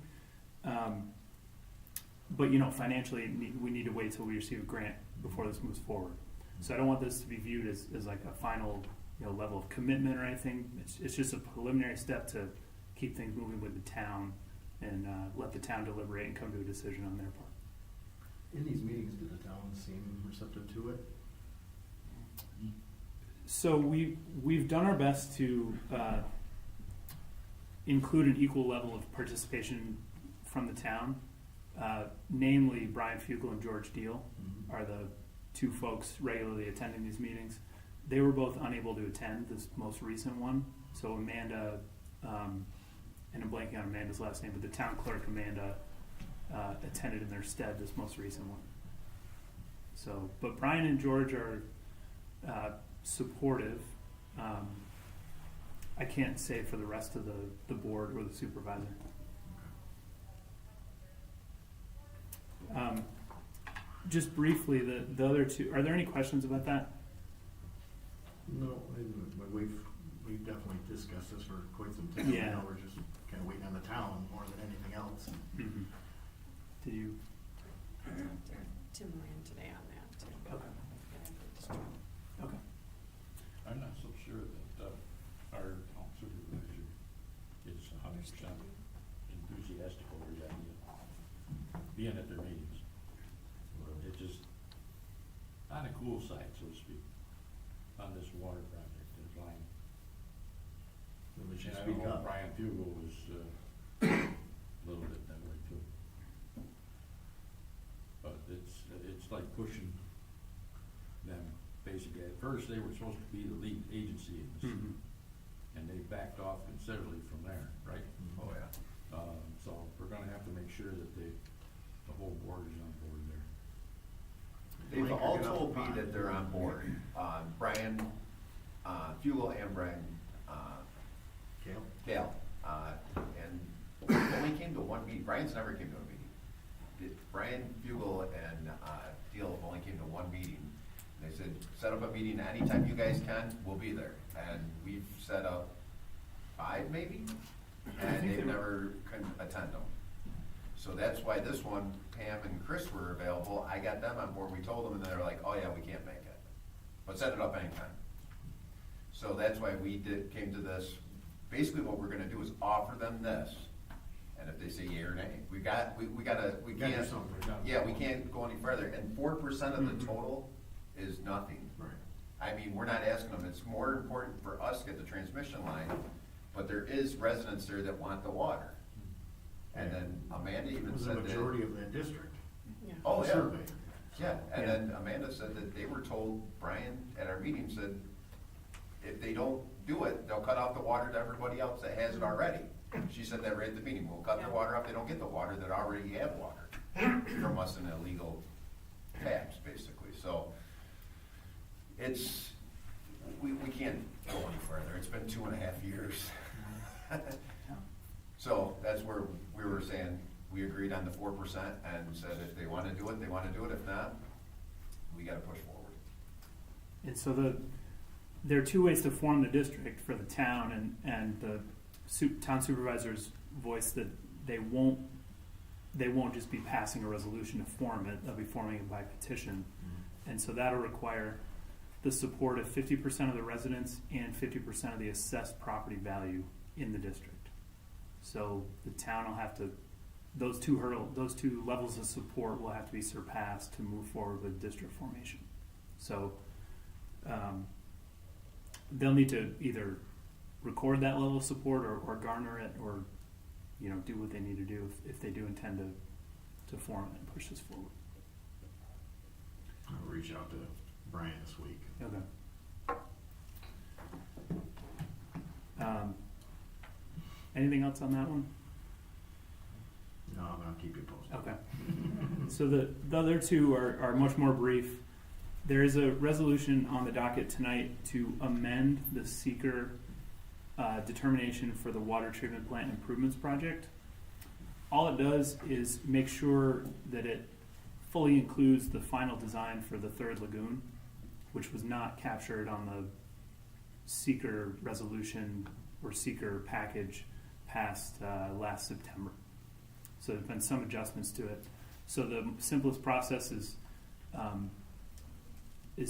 but financially we need to wait till we receive a grant before this moves forward. So I don't want this to be viewed as like a final level of commitment or anything. It's just a preliminary step to keep things moving with the town and let the town deliberate and come to a decision on their part.
In these meetings, did the town seem receptive to it?
So we've done our best to include an equal level of participation from the town. Namely, Brian Fugel and George Deal are the two folks regularly attending these meetings. They were both unable to attend this most recent one. So Amanda, and I'm blanking on Amanda's last name, but the town clerk, Amanda, attended in their stead this most recent one. So, but Brian and George are supportive I can't say for the rest of the board or the supervisor. Just briefly, the other two, are there any questions about that?
No, we've definitely discussed this for quite some time.
Yeah.
Now we're just kind of waiting on the town more than anything else.
Mm-hmm. Did you?
Tim ran today on that too.
Okay. Okay.
I'm not so sure that, our town supervisor is 100% enthusiastic over the idea of being at their meetings. It's just on the cool side, so to speak, on this water project in line.
We should
And I
speak
don't know if
up.
Brian Fugel was, a little bit that way too. But it's like pushing them, basically. At first, they were supposed to be the lead agency in this, and they backed off considerably from there, right?
Oh, yeah.
So we're gonna have to make sure that the whole board is on board there.
They've
Mike,
all
you're gonna-
told me that they're on board. Brian, Fugel and Brian,
Kale?
Kale, and only came to one meeting. Brian's never came to a meeting. Brian, Fugel, and Deal only came to one meeting. And they said, set up a meeting anytime you guys can, we'll be there. And we've set up 5 maybe, and they've never couldn't attend them. So that's why this one, Pam and Chris were available. I got them on board. We told them, and they're like, oh yeah, we can't make it. But set it up anytime. So that's why we came to this. Basically what we're gonna do is offer them this. And if they say yea or nay, we
Gotta do
can't,
something.
yeah, we can't go any further. And 4% of the total is nothing.
Right.
I mean, we're not asking them. It's more important for us to get the transmission line, but there is residents there that want the water. And then Amanda
It
even
was the
said that.
majority of that district.
Yeah.
Oh,
The
yeah.
survey.
Yeah, and
Yeah.
then Amanda said that they were told, Brian at our meeting said, if they don't do it, they'll cut off the water to everybody else that has it already. She said that right at the meeting, we'll cut their water off, they don't get the water that already have water from us in illegal taps, basically, so. We can't go any further, it's been 2.5 years. So that's where we were saying, we agreed on the 4% and said if they wanna do it, they wanna do it, if not, we gotta push forward.
And so there are 2 ways to form the district for the town, and the town supervisors voiced that they won't just be passing a resolution to form it, they'll be forming it by petition. And so that'll require the support of 50% of the residents and 50% of the assessed property value in the district. So the town will have to, those two levels of support will have to be surpassed to move forward with district formation. So they'll need to either record that level of support or garner it, or do what they need to do if they do intend to form it and push this forward.
I'll reach out to Brian this week.
Okay. Anything else on that one?
No, I'll keep you posted.
Okay. So the other 2 are much more brief. There is a resolution on the docket tonight to amend the seeker determination for the water treatment plant improvements project. All it does is make sure that it fully includes the final design for the 3rd lagoon, which was not captured on the seeker resolution or seeker package passed last September. So there's been some adjustments to it. So the simplest process is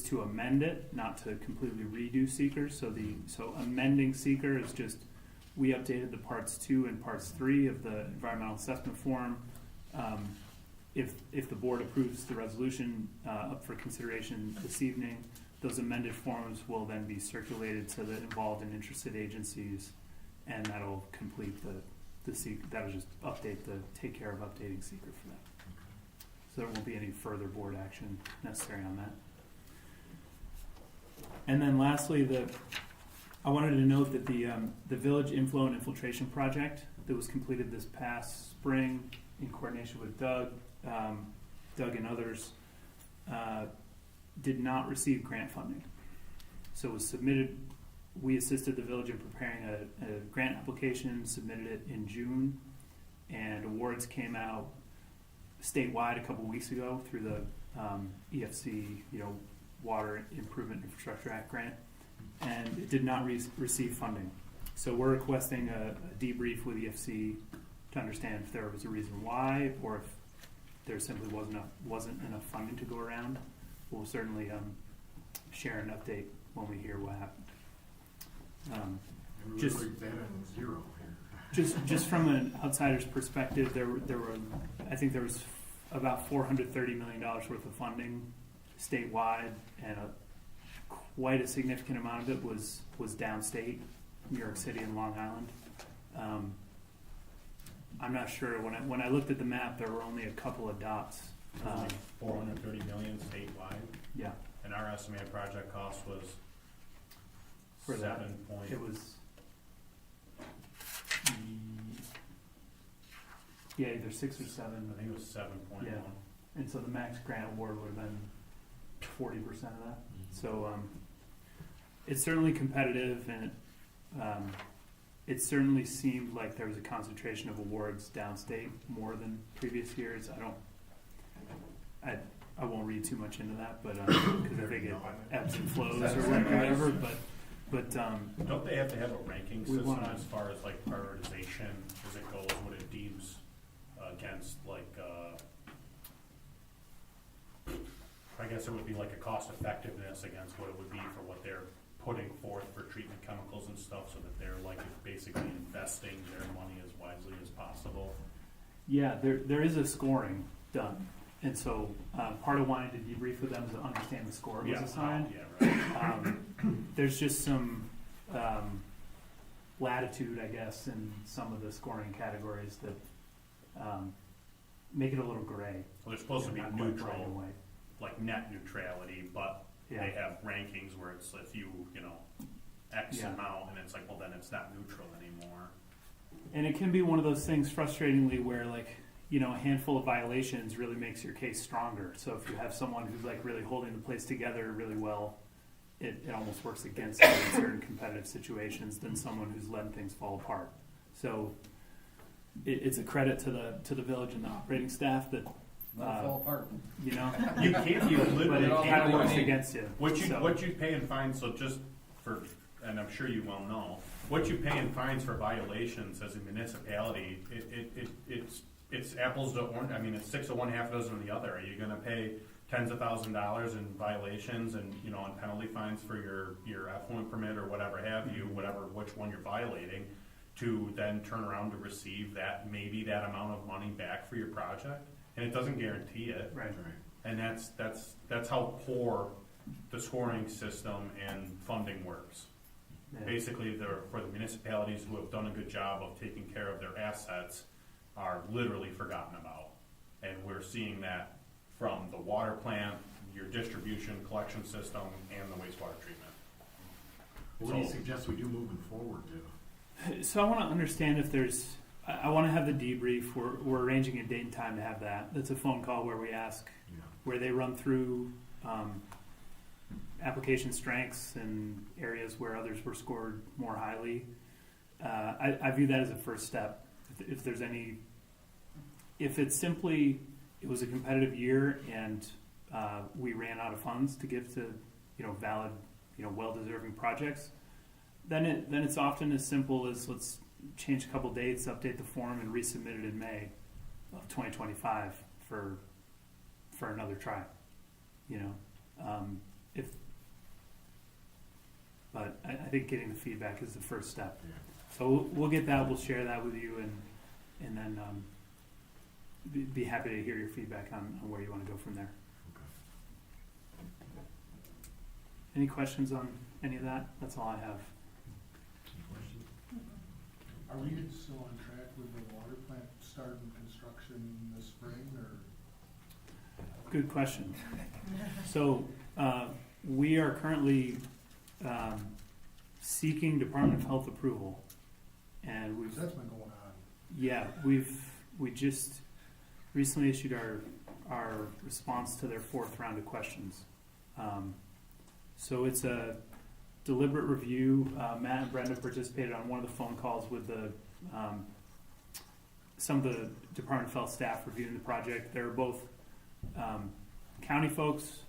to amend it, not to completely redo seeker. So amending seeker is just, we updated the parts 2 and parts 3 of the environmental assessment form. If the board approves the resolution up for consideration this evening, those amended forms will then be circulated to the involved and interested agencies, and that'll complete the seeker. That'll just take care of updating seeker for that. So there won't be any further board action necessary on that. And then lastly, I wanted to note that the village inflow and infiltration project that was completed this past spring in coordination with Doug and others, did not receive grant funding. So it was submitted we assisted the village in preparing a grant application, submitted it in June, and awards came out statewide a couple weeks ago through the EFC, Water Improvement Infrastructure Act grant, and it did not receive funding. So we're requesting a debrief with EFC to understand if there was a reason why, or if there simply wasn't enough funding to go around. We'll certainly share an update when we hear what happened. Just-
that on zero here.
Just from an outsider's perspective, there were I think there was about $430 million worth of funding statewide, and quite a significant amount of it was downstate, New York City and Long Island. I'm not sure. When I looked at the map, there were only a couple of dots.
430 million statewide,
Yeah,
and our estimated project cost was
for that
7 point.
it was. Yeah, either 6 or 7.
I think it was 7.1.
Yeah. And so the max grant award would have been 40% of that. So it's certainly competitive, and it certainly seemed like there was a concentration of awards downstate more than previous years. I won't read too much into that, but because I think it ebbs and flows or whatever. But
don't they have to have a ranking
we
system
wanna-
as far as like prioritization as it goes, what it deems against like I guess it would be like a cost effectiveness against what it would be for what they're putting forth for treatment chemicals and stuff, so that they're like basically investing their money as wisely as possible.
yeah, there is a scoring done. And so part of wanting to debrief with them is to understand the score was assigned.
Yeah, right.
There's just some latitude, I guess, in some of the scoring categories that make it a little gray.
Well, they're supposed to be
Not quite black
neutral,
and white.
like net neutrality, but
Yeah.
they have rankings where it's if you X
Yeah.
amount, and it's like, well, then it's not neutral anymore.
And it can be one of those things frustratingly where a handful of violations really makes your case stronger. So if you have someone who's really holding the place together really well, it almost works against you in certain competitive situations than someone who's letting things fall apart. So it's a credit to the village and the operating staff that
Not fall apart.
You can't, you
but
literally
it kind
can't.
of works against you.
What you pay in fines, so just for, and I'm sure you well know, what you pay in fines for violations as a municipality, it's apples to orange. I mean, it's 6 of one, half a dozen of the other. Are you gonna pay tens of $1,000s in violations and, and penalty fines for your effluent permit or whatever have you, which one you're violating, to then turn around to receive maybe that amount of money back for your project? And it doesn't guarantee it.
Right.
And that's how poor the scoring system and funding works.
Yeah.
Basically, for the municipalities who have done a good job of taking care of their assets are literally forgotten about. And we're seeing that from the water plant, your distribution collection system, and the wastewater treatment.
What do you suggest we do moving forward, too?
So I want to understand if there's. I want to have the debrief. We're arranging a date and time to have that. That's a phone call where we ask, where they run through application strengths and areas where others were scored more highly. I view that as a first step. If there's any, if it's simply it was a competitive year and we ran out of funds to give to valid well-deserving projects, then it's often as simple as let's change a couple dates, update the form, and resubmit it in May of 2025 for another try. But I think getting the feedback is the first step.
Yeah.
So we'll get that. We'll share that with you, and then be happy to hear your feedback on where you want to go from there.
Okay.
Any questions on any of that? That's all I have.
Are we still on track with the water plant starting construction this spring, or?
Good question. So we are currently seeking Department of Health approval, and
That's been going on.
Yeah, we just recently issued our response to their 4th round of questions. So it's a deliberate review. Matt and Brenda participated on one of the phone calls with some of the Department of Health staff reviewing the project. There are both county folks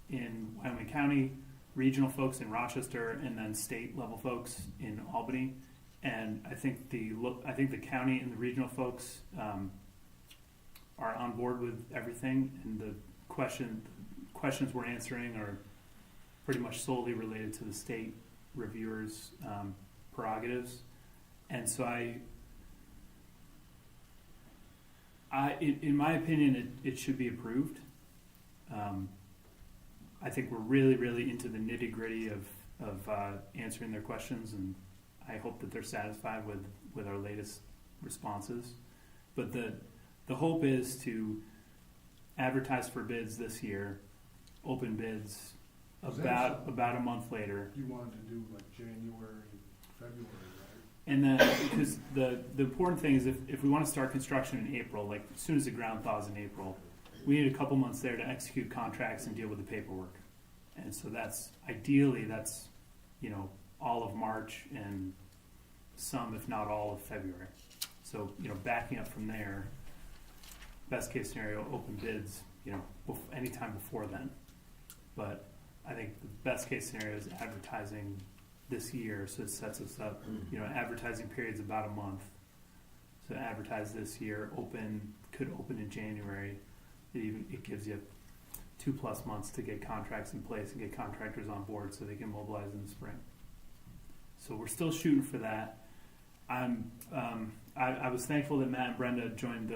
in Wyoming County, regional folks in Rochester, and then state level folks in Albany. And I think the county and the regional folks are on board with everything, and the questions we're answering are pretty much solely related to the state reviewers' prerogatives. And so in my opinion, it should be approved. I think we're really, really into the nitty gritty of answering their questions, and I hope that they're satisfied with our latest responses. But the hope is to advertise for bids this year, open bids about a month later.
You wanted to do like January, February, right?
And then, because the important thing is if we want to start construction in April, like as soon as the ground thaws in April, we need a couple months there to execute contracts and deal with the paperwork. And so that's all of March and some, if not all, of February. So, backing up from there, best case scenario, open bids, anytime before then. But I think the best case scenario is advertising this year, so it sets us up. Advertising period's about a month. So advertise this year, could open in January. It gives you 2+ months to get contracts in place and get contractors on board so they can mobilize in the spring. So we're still shooting for that. I was thankful that Matt and Brenda joined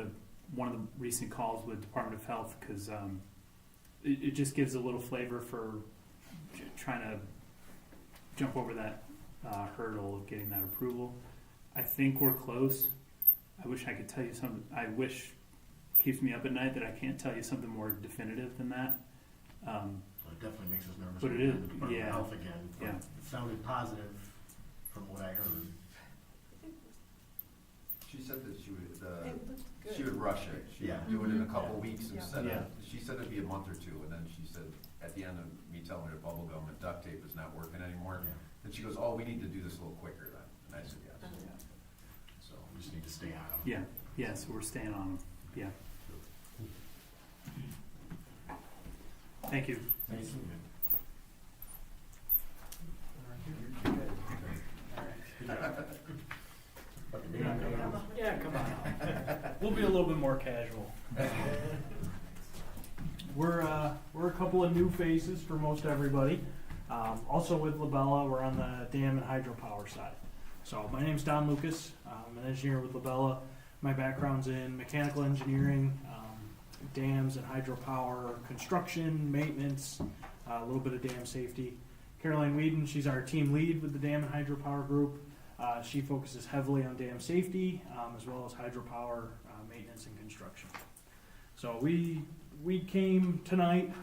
one of the recent calls with Department of Health, because it just gives a little flavor for trying to jump over that hurdle of getting that approval. I think we're close. I wish I could tell you something. I wish keeps me up at night that I can't tell you something more definitive than that.
It definitely makes us nervous.
But it is,
The Department
yeah.
of Health again. But
Yeah.
It sounded positive from what I heard.
She said that she would,
It looked good.
she would rush it. She'd
Yeah.
do it in a couple
Yeah.
weeks
Yeah.
instead
Yeah.
of, she said it'd be a month or two, and then she said, at the end of me telling her bubble gum and duct tape is not working anymore,
Yeah.
then she goes, oh, we need to do this a little quicker then. And I said, yes.
So we just need to stay on them.
Yeah, so we're staying on them. Yeah. Thank you.
Thanks.
Yeah, come on. We'll be a little bit more casual. We're a couple of new faces for most everybody. Also with Labella, we're on the dam and hydropower side. So my name's Don Lucas. I'm an engineer with Labella. My background's in mechanical engineering, dams and hydropower, construction, maintenance, a little bit of dam safety. Caroline Whedon, she's our team lead with the dam and hydropower group. She focuses heavily on dam safety, as well as hydropower maintenance and construction. So we came tonight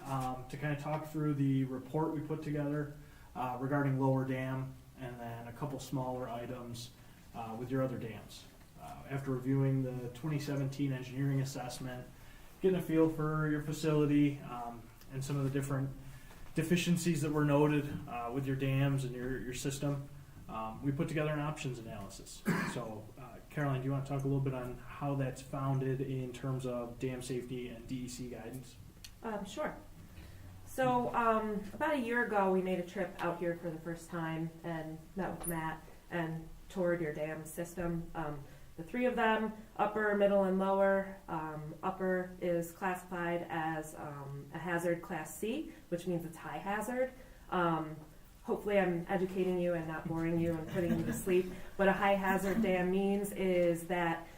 to kind of talk through the report we put together regarding Lower Dam, and then a couple smaller items with your other dams. After reviewing the 2017 engineering assessment, getting a feel for your facility and some of the different deficiencies that were noted with your dams and your system, we put together an options analysis. So, Caroline, do you want to talk a little bit on how that's founded in terms of dam safety and DEC guidance?
Sure. So, about a year ago, we made a trip out here for the first time and met with Matt and toured your dam system. The three of them, upper, middle, and lower. Upper is classified as a hazard class C, which means it's high hazard. Hopefully I'm educating you and not boring you and putting you to sleep. What a high hazard dam means is that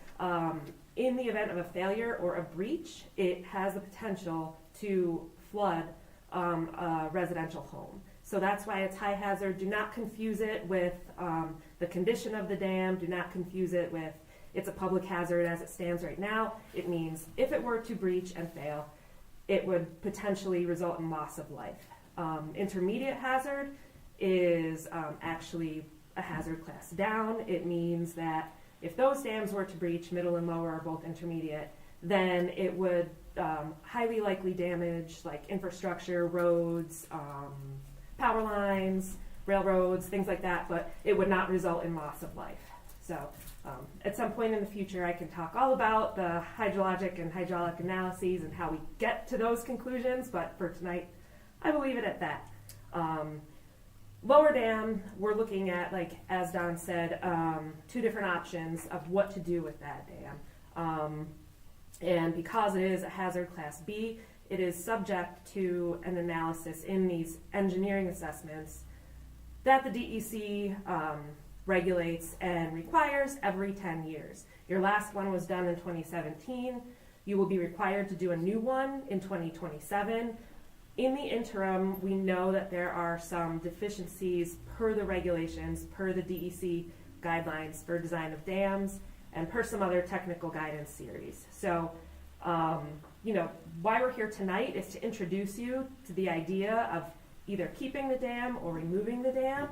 in the event of a failure or a breach, it has the potential to flood a residential home. So that's why it's high hazard. Do not confuse it with the condition of the dam. Do not confuse it with it's a public hazard as it stands right now. It means if it were to breach and fail, it would potentially result in loss of life. Intermediate hazard is actually a hazard class down. It means that if those dams were to breach, middle and lower are both intermediate, then it would highly likely damage like infrastructure, roads, power lines, railroads, things like that, but it would not result in loss of life. So at some point in the future, I can talk all about the hydrologic and hydraulic analyses and how we get to those conclusions, but for tonight, I will leave it at that. Lower dam, we're looking at, like as Don said, 2 different options of what to do with that dam. And because it is a hazard class B, it is subject to an analysis in these engineering assessments that the DEC regulates and requires every 10 years. Your last one was done in 2017. You will be required to do a new one in 2027. In the interim, we know that there are some deficiencies per the regulations, per the DEC guidelines for design of dams, and per some other technical guidance series. So, why we're here tonight is to introduce you to the idea of either keeping the dam or removing the dam.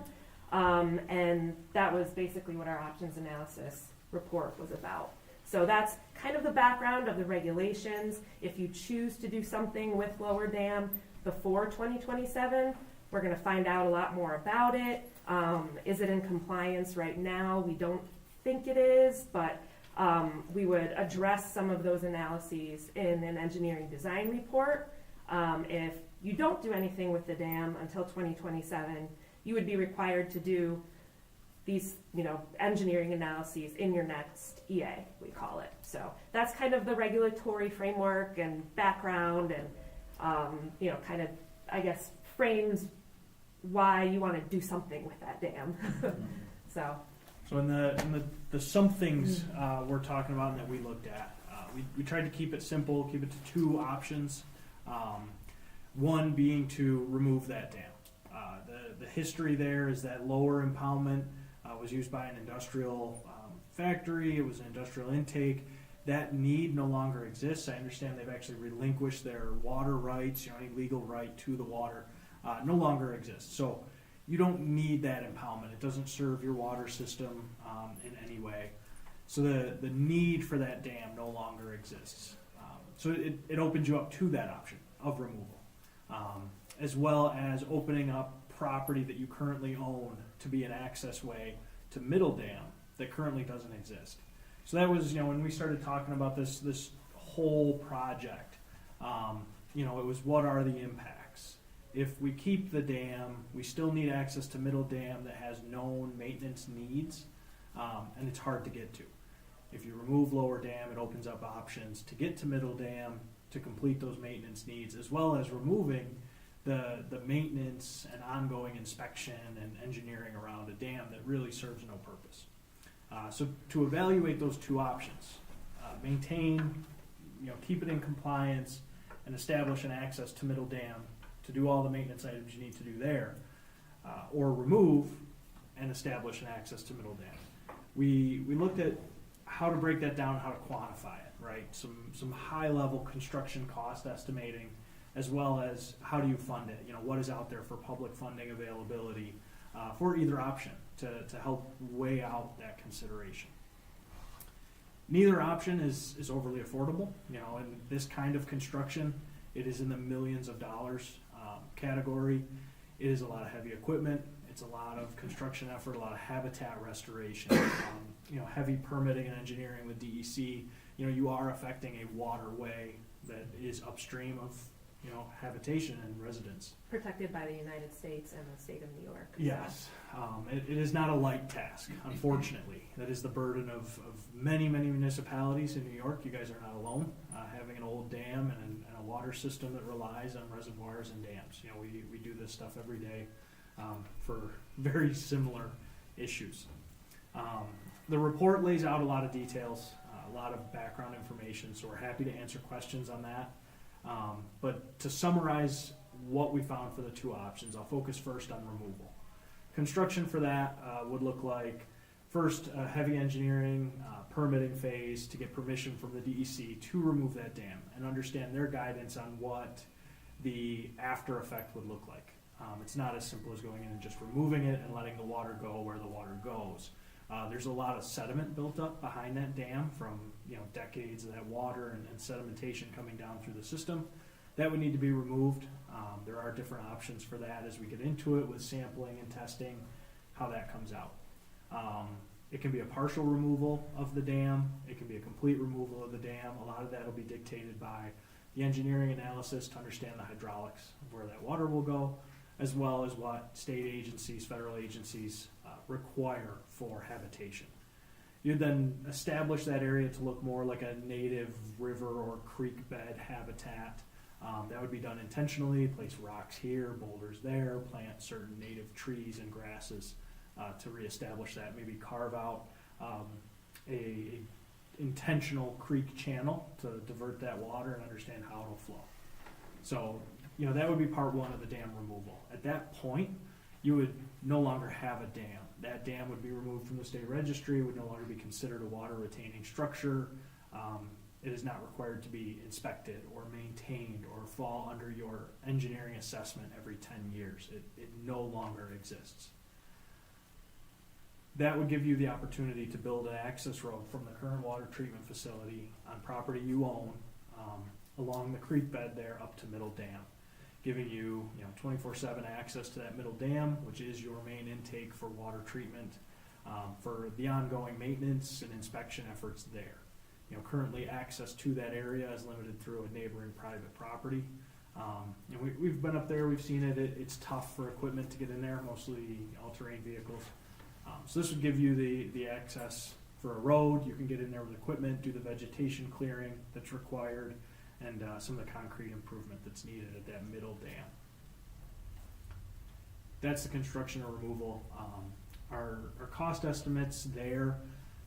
And that was basically what our options analysis report was about. So that's kind of the background of the regulations. If you choose to do something with lower dam before 2027, we're going to find out a lot more about it. Is it in compliance right now? We don't think it is, but we would address some of those analyses in an engineering design report. If you don't do anything with the dam until 2027, you would be required to do these, engineering analyses in your next EA, we call it. So that's kind of the regulatory framework and background and, kind of, I guess, frames why you want to do something with that dam. So
in the some things we're talking about and that we looked at, we tried to keep it simple, keep it to 2 options. One being to remove that dam. The history there is that lower impoundment was used by an industrial factory. It was an industrial intake. That need no longer exists. I understand they've actually relinquished their water rights. Any legal right to the water no longer exists. So you don't need that impoundment. It doesn't serve your water system in any way. So the need for that dam no longer exists. So it opens you up to that option of removal, as well as opening up property that you currently own to be an access way to Middle Dam that currently doesn't exist. So that was, when we started talking about this whole project, it was what are the impacts? If we keep the dam, we still need access to Middle Dam that has known maintenance needs, and it's hard to get to. If you remove Lower Dam, it opens up options to get to Middle Dam to complete those maintenance needs, as well as removing the maintenance and ongoing inspection and engineering around a dam that really serves no purpose. So to evaluate those 2 options, maintain, keep it in compliance and establish an access to Middle Dam to do all the maintenance items you need to do there, or remove and establish an access to Middle Dam. We looked at how to break that down, how to quantify it, right? Some high level construction cost estimating, as well as how do you fund it? What is out there for public funding availability for either option to help weigh out that consideration. Neither option is overly affordable. In this kind of construction, it is in the millions of dollars category. It is a lot of heavy equipment. It's a lot of construction effort, a lot of habitat restoration, heavy permitting and engineering with DEC. You are affecting a waterway that is upstream of habitation and residents.
Protected by the United States and the state of New York.
Yes. It is not a light task, unfortunately. That is the burden of many, many municipalities in New York. You guys are not alone. Having an old dam and a water system that relies on reservoirs and dams. We do this stuff every day for very similar issues. The report lays out a lot of details, a lot of background information, so we're happy to answer questions on that. But to summarize what we found for the 2 options, I'll focus first on removal. Construction for that would look like, first, a heavy engineering permitting phase to get permission from the DEC to remove that dam and understand their guidance on what the after effect would look like. It's not as simple as going in and just removing it and letting the water go where the water goes. There's a lot of sediment built up behind that dam from decades of that water and sedimentation coming down through the system that would need to be removed. There are different options for that as we get into it with sampling and testing, how that comes out. It can be a partial removal of the dam. It can be a complete removal of the dam. A lot of that will be dictated by the engineering analysis to understand the hydraulics of where that water will go, as well as what state agencies, federal agencies require for habitation. You then establish that area to look more like a native river or creek bed habitat. That would be done intentionally, place rocks here, boulders there, plant certain native trees and grasses to reestablish that, maybe carve out a intentional creek channel to divert that water and understand how it'll flow. So, that would be part one of the dam removal. At that point, you would no longer have a dam. That dam would be removed from the state registry, would no longer be considered a water retaining structure. It is not required to be inspected or maintained or fall under your engineering assessment every 10 years. It no longer exists. That would give you the opportunity to build an access road from the current water treatment facility on property you own along the creek bed there up to Middle Dam, giving you 24/7 access to that Middle Dam, which is your main intake for water treatment, for the ongoing maintenance and inspection efforts there. Currently access to that area is limited through a neighboring private property. We've been up there, we've seen it. It's tough for equipment to get in there, mostly all-terrain vehicles. So this would give you the access for a road. You can get in there with equipment, do the vegetation clearing that's required, and some of the concrete improvement that's needed at that Middle Dam. That's the construction or removal. Our cost estimates there,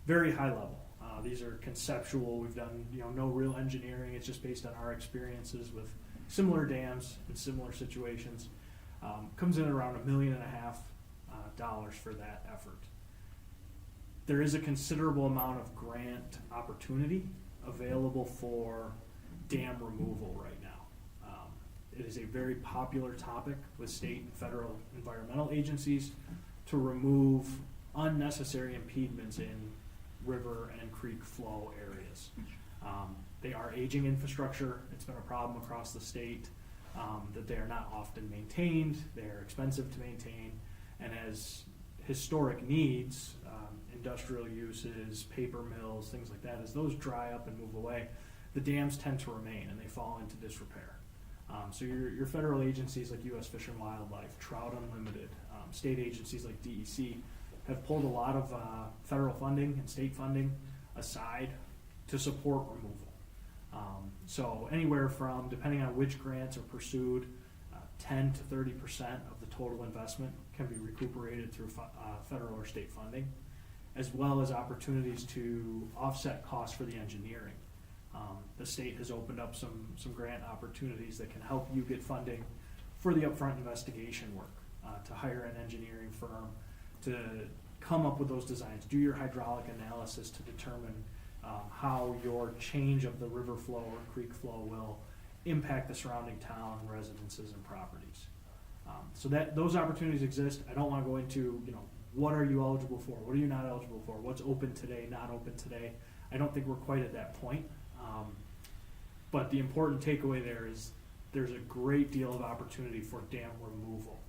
very high level. These are conceptual. We've done no real engineering. It's just based on our experiences with similar dams in similar situations. Comes in at around $1.5 million for that effort. There is a considerable amount of grant opportunity available for dam removal right now. It is a very popular topic with state and federal environmental agencies to remove unnecessary impediments in river and creek flow areas. They are aging infrastructure. It's been a problem across the state that they are not often maintained. They are expensive to maintain, and as historic needs, industrial uses, paper mills, things like that, as those dry up and move away, the dams tend to remain and they fall into disrepair. So your federal agencies like U.S. Fish and Wildlife, Trout Unlimited, state agencies like DEC have pulled a lot of federal funding and state funding aside to support removal. So anywhere from, depending on which grants are pursued, 10 to 30% of the total investment can be recuperated through federal or state funding, as well as opportunities to offset costs for the engineering. The state has opened up some grant opportunities that can help you get funding for the upfront investigation work, to hire an engineering firm to come up with those designs, do your hydraulic analysis to determine how your change of the river flow or creek flow will impact the surrounding town, residences, and properties. So that those opportunities exist. I don't want to go into what are you eligible for, what are you not eligible for, what's open today, not open today. I don't think we're quite at that point. But the important takeaway there is there's a great deal of opportunity for dam removal.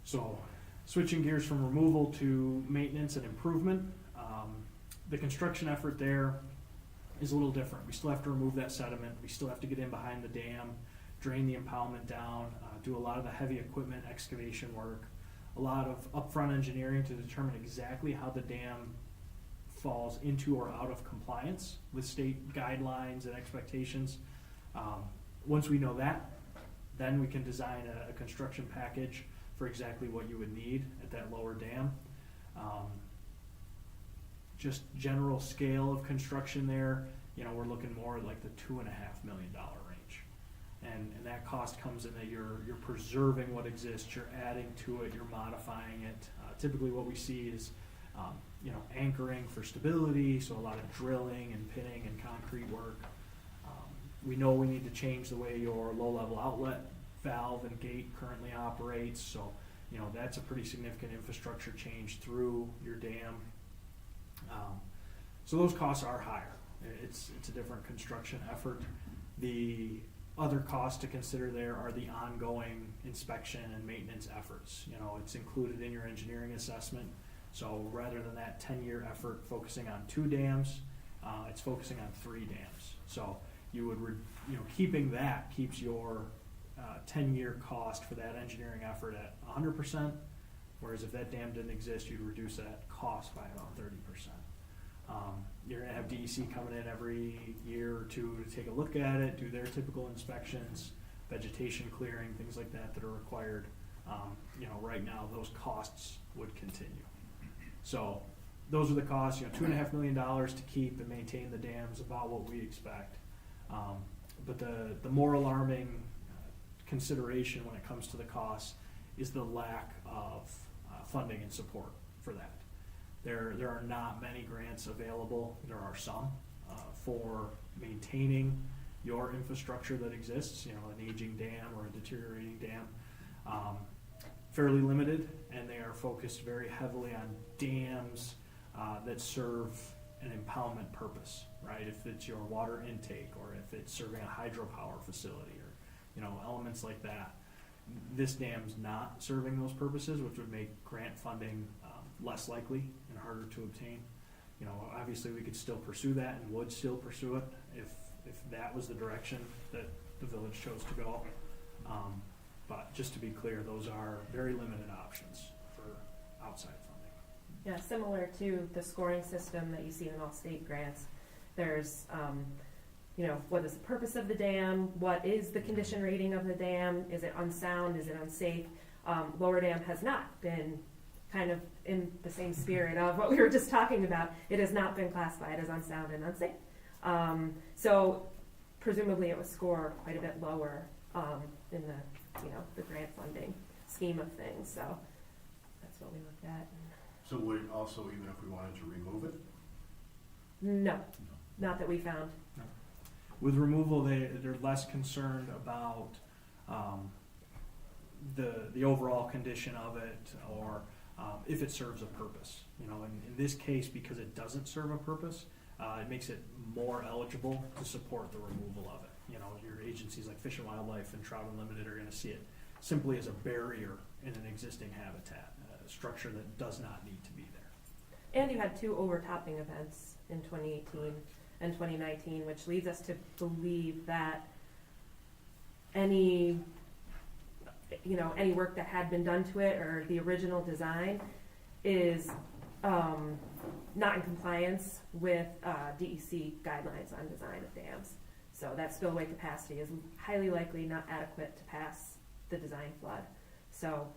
So switching gears from removal to maintenance and improvement, the construction effort there is a little different. We still have to remove that sediment. We still have to get in behind the dam, drain the impoundment down, do a lot of the heavy equipment excavation work, a lot of upfront engineering to determine exactly how the dam falls into or out of compliance with state guidelines and expectations. Once we know that, then we can design a construction package for exactly what you would need at that lower dam. Just general scale of construction there, we're looking more like the $2.5 million range. And that cost comes in that you're preserving what exists, you're adding to it, you're modifying it. Typically what we see is anchoring for stability, so a lot of drilling and pinning and concrete work. We know we need to change the way your low-level outlet valve and gate currently operates, so that's a pretty significant infrastructure change through your dam. So those costs are higher. It's a different construction effort. The other costs to consider there are the ongoing inspection and maintenance efforts. You know, it's included in your engineering assessment. So rather than that 10-year effort focusing on 2 dams, it's focusing on 3 dams. So you would, keeping that keeps your 10-year cost for that engineering effort at 100%, whereas if that dam didn't exist, you'd reduce that cost by about 30%. You're going to have DEC coming in every year or 2 to take a look at it, do their typical inspections, vegetation clearing, things like that that are required. Right now, those costs would continue. So those are the costs, $2.5 million to keep and maintain the dams, about what we expect. But the more alarming consideration when it comes to the costs is the lack of funding and support for that. There are not many grants available. There are some for maintaining your infrastructure that exists, an aging dam or a deteriorating dam. Fairly limited, and they are focused very heavily on dams that serve an impoundment purpose, right? If it's your water intake or if it's serving a hydropower facility or, elements like that. This dam's not serving those purposes, which would make grant funding less likely and harder to obtain. Obviously we could still pursue that and would still pursue it if that was the direction that the village chose to go. But just to be clear, those are very limited options for outside funding.
Yeah, similar to the scoring system that you see in all state grants. There's, what is the purpose of the dam? What is the condition rating of the dam? Is it unsound? Is it unsafe? Lower Dam has not been, kind of in the same spirit of what we were just talking about. It has not been classified as unsound and unsafe. So presumably it was scored quite a bit lower in the grant funding scheme of things. So that's what we looked at.
So would it also, even if we wanted to remove it?
No, not that we found.
No. With removal, they're less concerned about the overall condition of it or if it serves a purpose. In this case, because it doesn't serve a purpose, it makes it more eligible to support the removal of it. Your agencies like Fish and Wildlife and Trout Unlimited are going to see it simply as a barrier in an existing habitat, a structure that does not need to be there.
And you had 2 overtopping events in 2018 and 2019, which leads us to believe that any work that had been done to it or the original design is not in compliance with DEC guidelines on design of dams. So that spillway capacity is highly likely not adequate to pass the design flood. So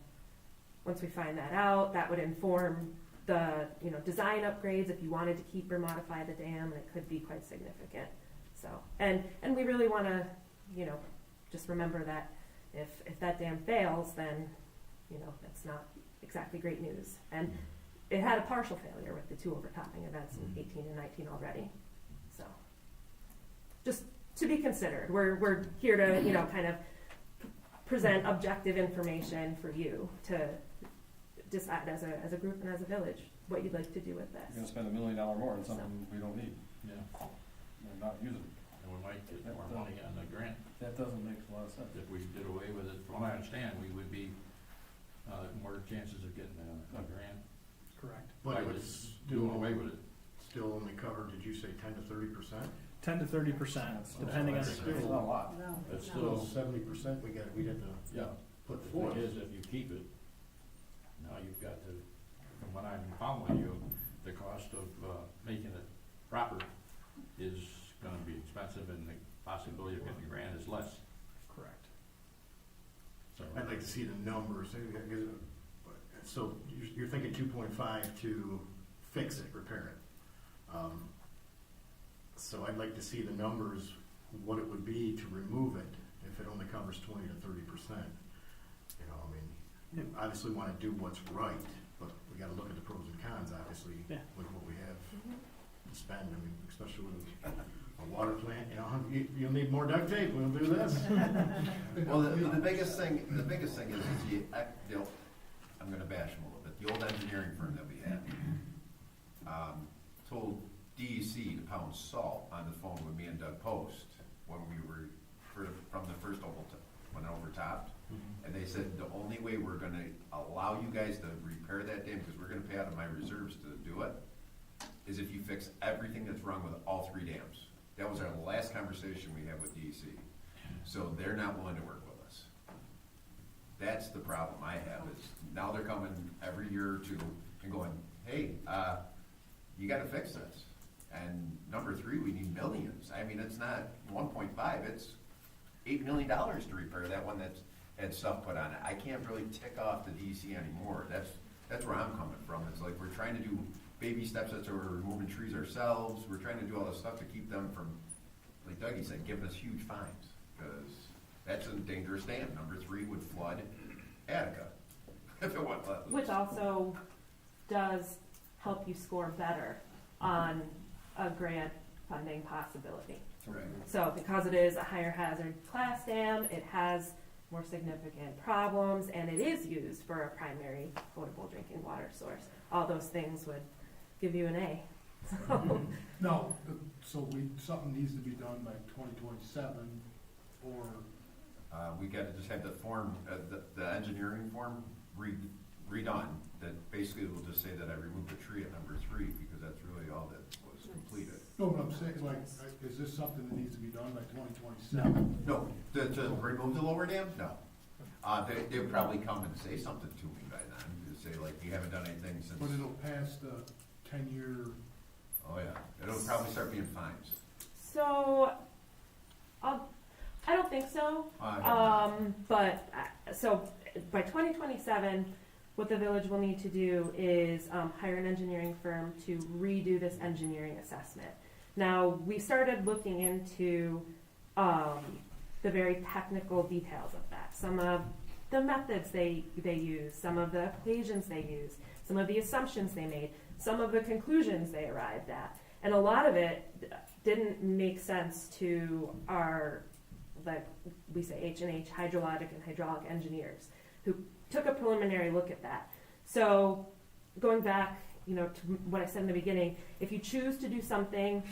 once we find that out, that would inform the design upgrades if you wanted to keep or modify the dam, and it could be quite significant. So and we really want to just remember that if that dam fails, then that's not exactly great news. And it had a partial failure with the 2 overtopping events in 18 and 19 already. So just to be considered. We're here to kind of present objective information for you to decide as a group and as a village what you'd like to do with this.
You're gonna spend $1 million more on something we don't need.
Yeah.
And not use it.
And we might get more money on the grant.
That doesn't make a lot of sense.
If we did away with it, from what I understand, we would be, more chances of getting a grant.
Correct.
But
By
it would
just
still,
doing away with it.
still only cover, did you say 10 to 30%?
10 to 30%, depending on
That's
the
still not a lot.
That's
Still
still,
70%, we'd have to
yeah.
put
The
forth.
thing is, if you keep it, now you've got to, from what I'm following you, the cost of making it proper is gonna be expensive, and the possibility of getting a grant is less.
correct.
So
I'd like to see the numbers. So you're thinking 2.5 to fix it, repair it. So I'd like to see the numbers, what it would be to remove it if it only covers 20 to 30%. Obviously want to do what's right, but we got to look at the pros and cons, obviously, with what we have to spend. Especially with a water plant, you'll need more duct tape. We'll do this.
Well, the biggest thing is I'm gonna bash them a little bit. The old engineering firm that we had told DEC to pound salt on the phone with me and Doug Post when we were from the first when overtopped. And they said, the only way we're gonna allow you guys to repair that dam, because we're gonna pay out of my reserves to do it, is if you fix everything that's wrong with all 3 dams. That was our last conversation we had with DEC. So they're not willing to work with us. That's the problem I have, is now they're coming every year or 2 and going, hey, you gotta fix this. And number 3, we need millions. I mean, it's not 1.5, it's $8 million to repair that one that's had stuff put on it. I can't really tick off the DEC anymore. That's where I'm coming from. It's like we're trying to do baby steps, that's where we're removing trees ourselves. We're trying to do all this stuff to keep them from, like Dougie said, giving us huge fines. Because that's a dangerous dam. Number 3 would flood Attica. If it wasn't let loose.
Which also does help you score better on a grant funding possibility.
Right.
So because it is a higher hazard class dam, it has more significant problems, and it is used for a primary potable drinking water source. All those things would give you an A. So,
No, so something needs to be done by 2027, or
We gotta just have the form, the engineering form redone, that basically will just say that I removed the tree at number 3, because that's really all that was completed.
no, but I'm saying, like, is this something that needs to be done by 2027?
No, to remove the lower dam, no. They would probably come and say something to me by then, to say like, you haven't done anything since.
But it'll pass the 10-year.
Oh yeah, it'll probably start being fines.
so I don't think so. So by 2027, what the village will need to do is hire an engineering firm to redo this engineering assessment. Now, we started looking into the very technical details of that. Some of the methods they use, some of the equations they use, some of the assumptions they made, some of the conclusions they arrived at. And a lot of it didn't make sense to our, like we say, H&H, hydrologic and hydraulic engineers, who took a preliminary look at that. So going back, to what I said in the beginning, if you choose to do something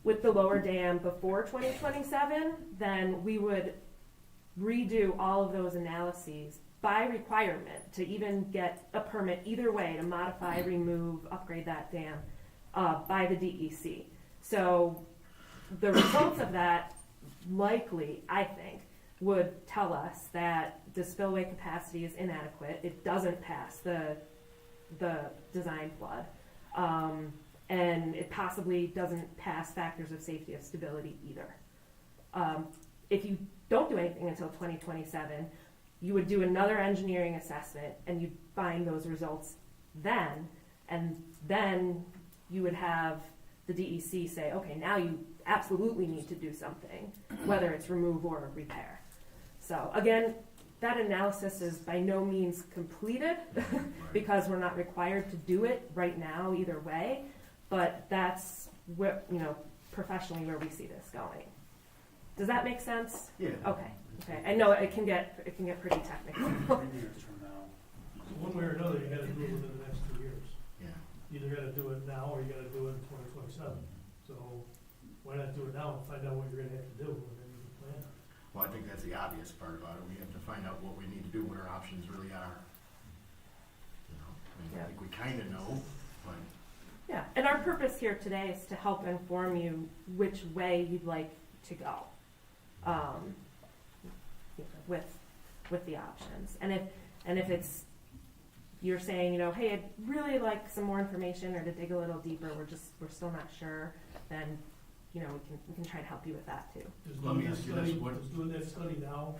with the lower dam before 2027, then we would redo all of those analyses by requirement to even get a permit either way to modify, remove, upgrade that dam by the DEC. So the results of that likely, I think, would tell us that the spillway capacity is inadequate. It doesn't pass the design flood. And it possibly doesn't pass factors of safety of stability either. If you don't do anything until 2027, you would do another engineering assessment and you'd find those results then, and then you would have the DEC say, okay, now you absolutely need to do something, whether it's remove or repair. So again, that analysis is by no means completed because we're not required to do it right now either way, but that's where, professionally where we see this going. Does that make sense?
Yeah.
Okay. I know it can get pretty technical.
3 years from now. So one way or another, you gotta do it within the next 2 years.
Yeah.
You either gotta do it now or you gotta do it in 2027. So why not do it now and find out what you're gonna have to do and then you can plan.
Well, I think that's the obvious part about it. We have to find out what we need to do, what our options really are. I think we kind of know, but.
Yeah, and our purpose here today is to help inform you which way you'd like to go with the options. And if it's you're saying, hey, I'd really like some more information or to dig a little deeper, we're still not sure, then we can try to help you with that too.
Let me ask you this,
Does doing that study now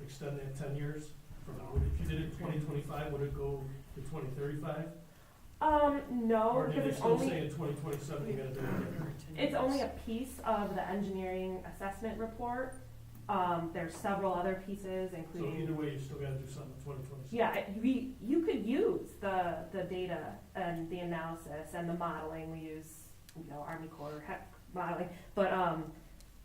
extend that 10 years? If you did it in 2025, would it go to 2035?
No,
Or
because
did they
it's
still
only
say in 2027 you gotta do it again?
it's only a piece of the engineering assessment report. There's several other pieces,
So
including.
either way, you still gotta do something in 2027.
Yeah, you could use the data and the analysis and the modeling. We use, Army Corps modeling, but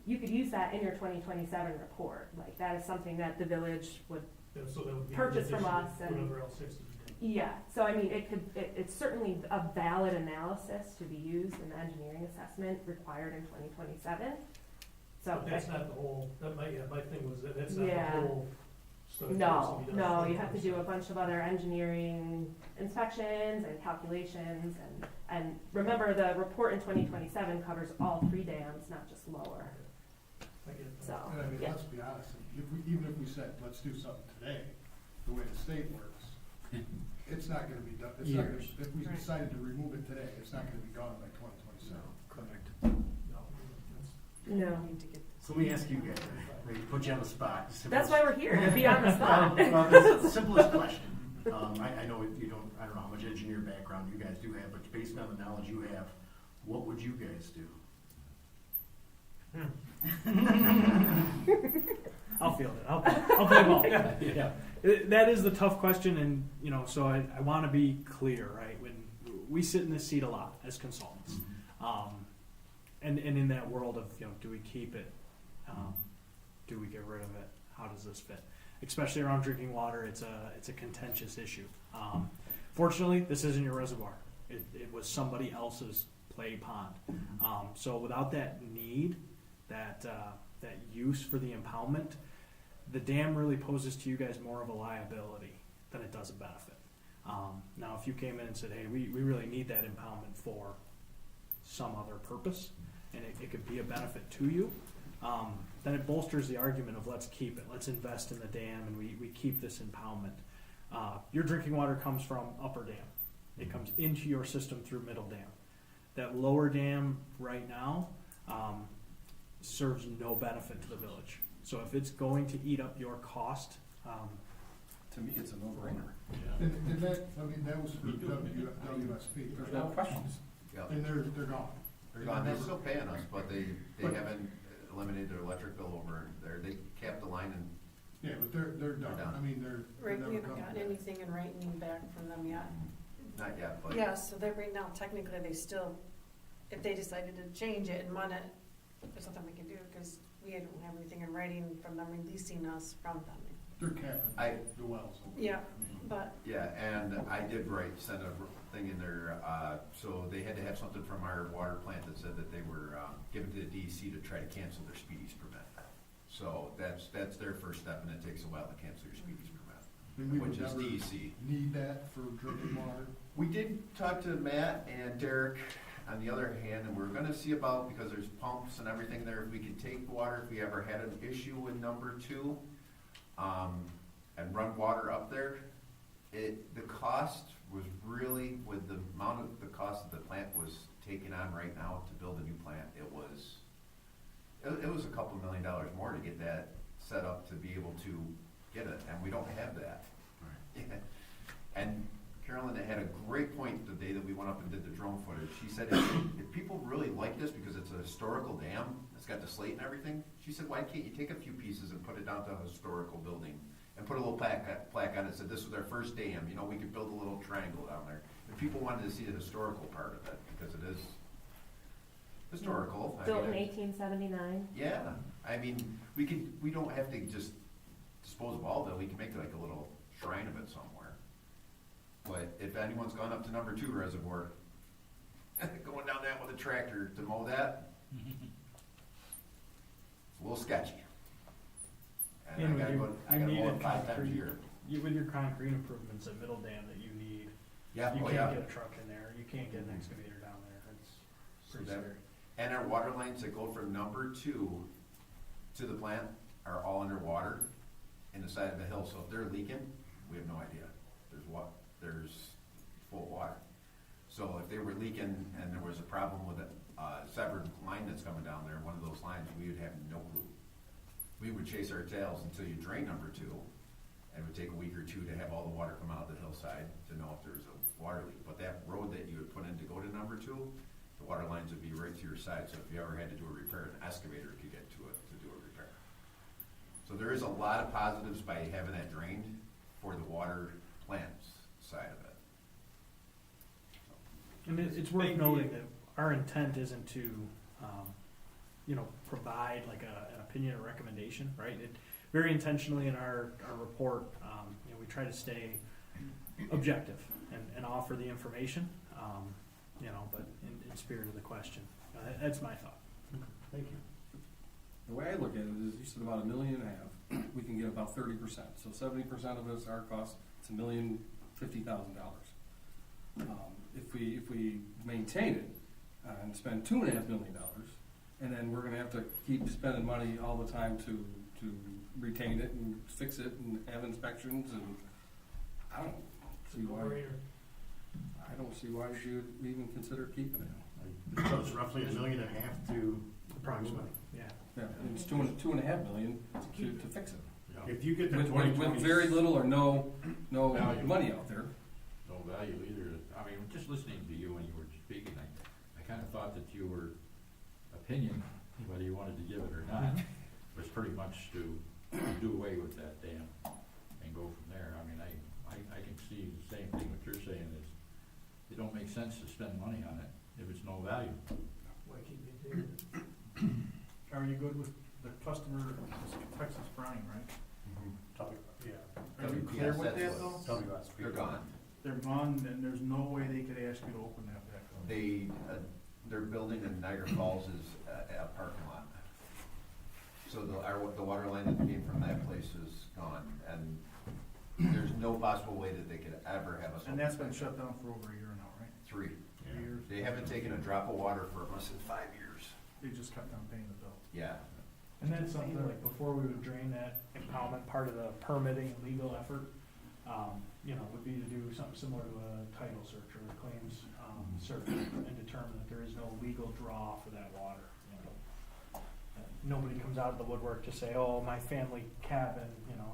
you could use that in your 2027 report. Like that is something that the village would
Yeah, so that would be
purchase from us and.
whatever else has to be done.
Yeah, so I mean, it's certainly a valid analysis to be used in the engineering assessment required in 2027. So
But that's not the whole, my thing was that that's not
Yeah.
the whole study.
no, no, you have to do a bunch of other engineering inspections and calculations, and remember, the report in 2027 covers all 3 dams, not just lower.
I get that.
So,
And I mean,
yeah.
let's be honest, even if we said, let's do something today, the way the state works, it's not gonna be done, it's not gonna,
Years.
if we
Right.
decided to remove it today, it's not gonna be gone by 2027.
Correct.
No, that's-
No.
Need to get this.
So let me ask you guys, maybe put you on the spot.
That's why we're here, to be on the spot.
Well, the simplest question, I know you don't, I don't know how much engineer background you guys do have, but based on the knowledge you have, what would you guys do?
I'll field it. I'll play ball. Yeah. That is the tough question, and so I want to be clear, right? When we sit in this seat a lot as consultants, and in that world of do we keep it, do we get rid of it? How does this fit? Especially around drinking water, it's a contentious issue. Fortunately, this isn't your reservoir. It was somebody else's play pond. So without that need, that use for the impoundment, the dam really poses to you guys more of a liability than it does a benefit. Now, if you came in and said, hey, we really need that impoundment for some other purpose, and it could be a benefit to you, then it bolsters the argument of let's keep it, let's invest in the dam, and we keep this impoundment. Your drinking water comes from upper dam. It comes into your system through middle dam. That lower dam right now serves no benefit to the village. So if it's going to eat up your cost,
To me, it's a no-brainer.
And that, I mean, that was for WSP.
There's no questions.
And they're gone.
They're gone, they're still paying us, but they haven't eliminated their electric bill over there, they capped the line and.
Yeah, but they're done.
done.
I mean, they're
Right, we
never
haven't
coming
gotten
back.
anything in writing back from them yet.
Not yet, but.
Yeah, so they're right now, technically, they still, if they decided to change it and run it, there's nothing we can do, because we don't have anything in writing from them releasing us from them.
They're capping the wells.
Yeah, but,
Yeah, and I did send a thing in there, so they had to have something from our water plant that said that they were given to the DEC to try to cancel their speedies permit. So that's their first step, and it takes a while to cancel your speedies
And we
permit,
would
which is
never
DEC.
need that for drinking water.
We did talk to Matt and Derek on the other hand, and we're gonna see about, because there's pumps and everything there, if we could take water, if we ever had an issue with number 2, and run water up there. The cost was really, with the amount of the cost that the plant was taking on right now to build a new plant, it was a couple $1 million more to get that set up to be able to get it, and we don't have that. Right. And Carolyn had a great point the day that we went up and did the drone footage. She said, if people really like this because it's a historical dam, it's got the slate and everything, she said, why can't you take a few pieces and put it down to a historical building and put a little plaque on it, said this was our first dam, we could build a little triangle down there. And people wanted to see the historical part of it because it is historical.
Built in 1879.
Yeah, we don't have to just dispose of all of it, we can make like a little shrine of it somewhere. But if anyone's gone up to number 2 reservoir, going down that with a tractor to mow that, it's a little sketchy. And I gotta mow it 5 times a year.
With your concrete improvements at Middle Dam that you need,
Yeah,
you
oh
can't
yeah.
get a truck in there. You can't get an excavator down there. It's pretty
So that-
scary.
And our water lines that go from number 2 to the plant are all underwater in the side of the hill. So if they're leaking, we have no idea. There's full water. So if they were leaking and there was a problem with a severed line that's coming down there, one of those lines, we would have no clue. We would chase our tails until you drain number 2, and it would take a week or 2 to have all the water come out of the hillside to know if there was a water leak. But that road that you would put in to go to number 2, the water lines would be right to your side. So if you ever had to do a repair, an excavator could get to it to do a repair. So there is a lot of positives by having that drained for the water plants side of it.
And it's worth noting that our intent isn't to, provide like an opinion or recommendation, right? Very intentionally in our report, we try to stay objective and offer the information, but in spirit of the question. That's my thought.
Thank you.
the way I look at it is, you said about $1.5 million, we can get about 30%, so 70% of it's our cost, it's $1,050,000. If we maintain it, and spend $2.5 million, and then we're gonna have to keep spending money all the time to retain it and fix it and have inspections, and I don't see why you'd even consider keeping it.
So it's roughly $1.5 million to approximately.
Yeah.
Yeah, and it's $2.5 million to fix it.
If you get the
With very little or no
Value.
money out there.
No value either. I mean, just listening to you when you were speaking, I kind of thought that your opinion, whether you wanted to give it or not, was pretty much to do away with that dam and go from there. I mean, I can see the same thing what you're saying is, it don't make sense to spend money on it if it's no value.
Why keep maintaining it?
Are you good with the customer, Texas Brine, right?
Yeah.
Are you clear with that though?
They're gone.
They're gone, and there's no way they could ask you to open that back up.
They're building in Niagara Falls is a parking lot. So the water line that came from that place is gone, and there's no possible way that they could ever have us.
And that's been shut down for over a year now, right?
3
3 years?
They haven't taken a drop of water for less than 5 years.
They just kept on paying the bill.
Yeah.
And that's something like before we would drain that impoundment, part of the permitting legal effort, would be to do something similar to a title search or a claims search and determine that there is no legal draw for that water. Nobody comes out of the woodwork to say, oh, my family cabin,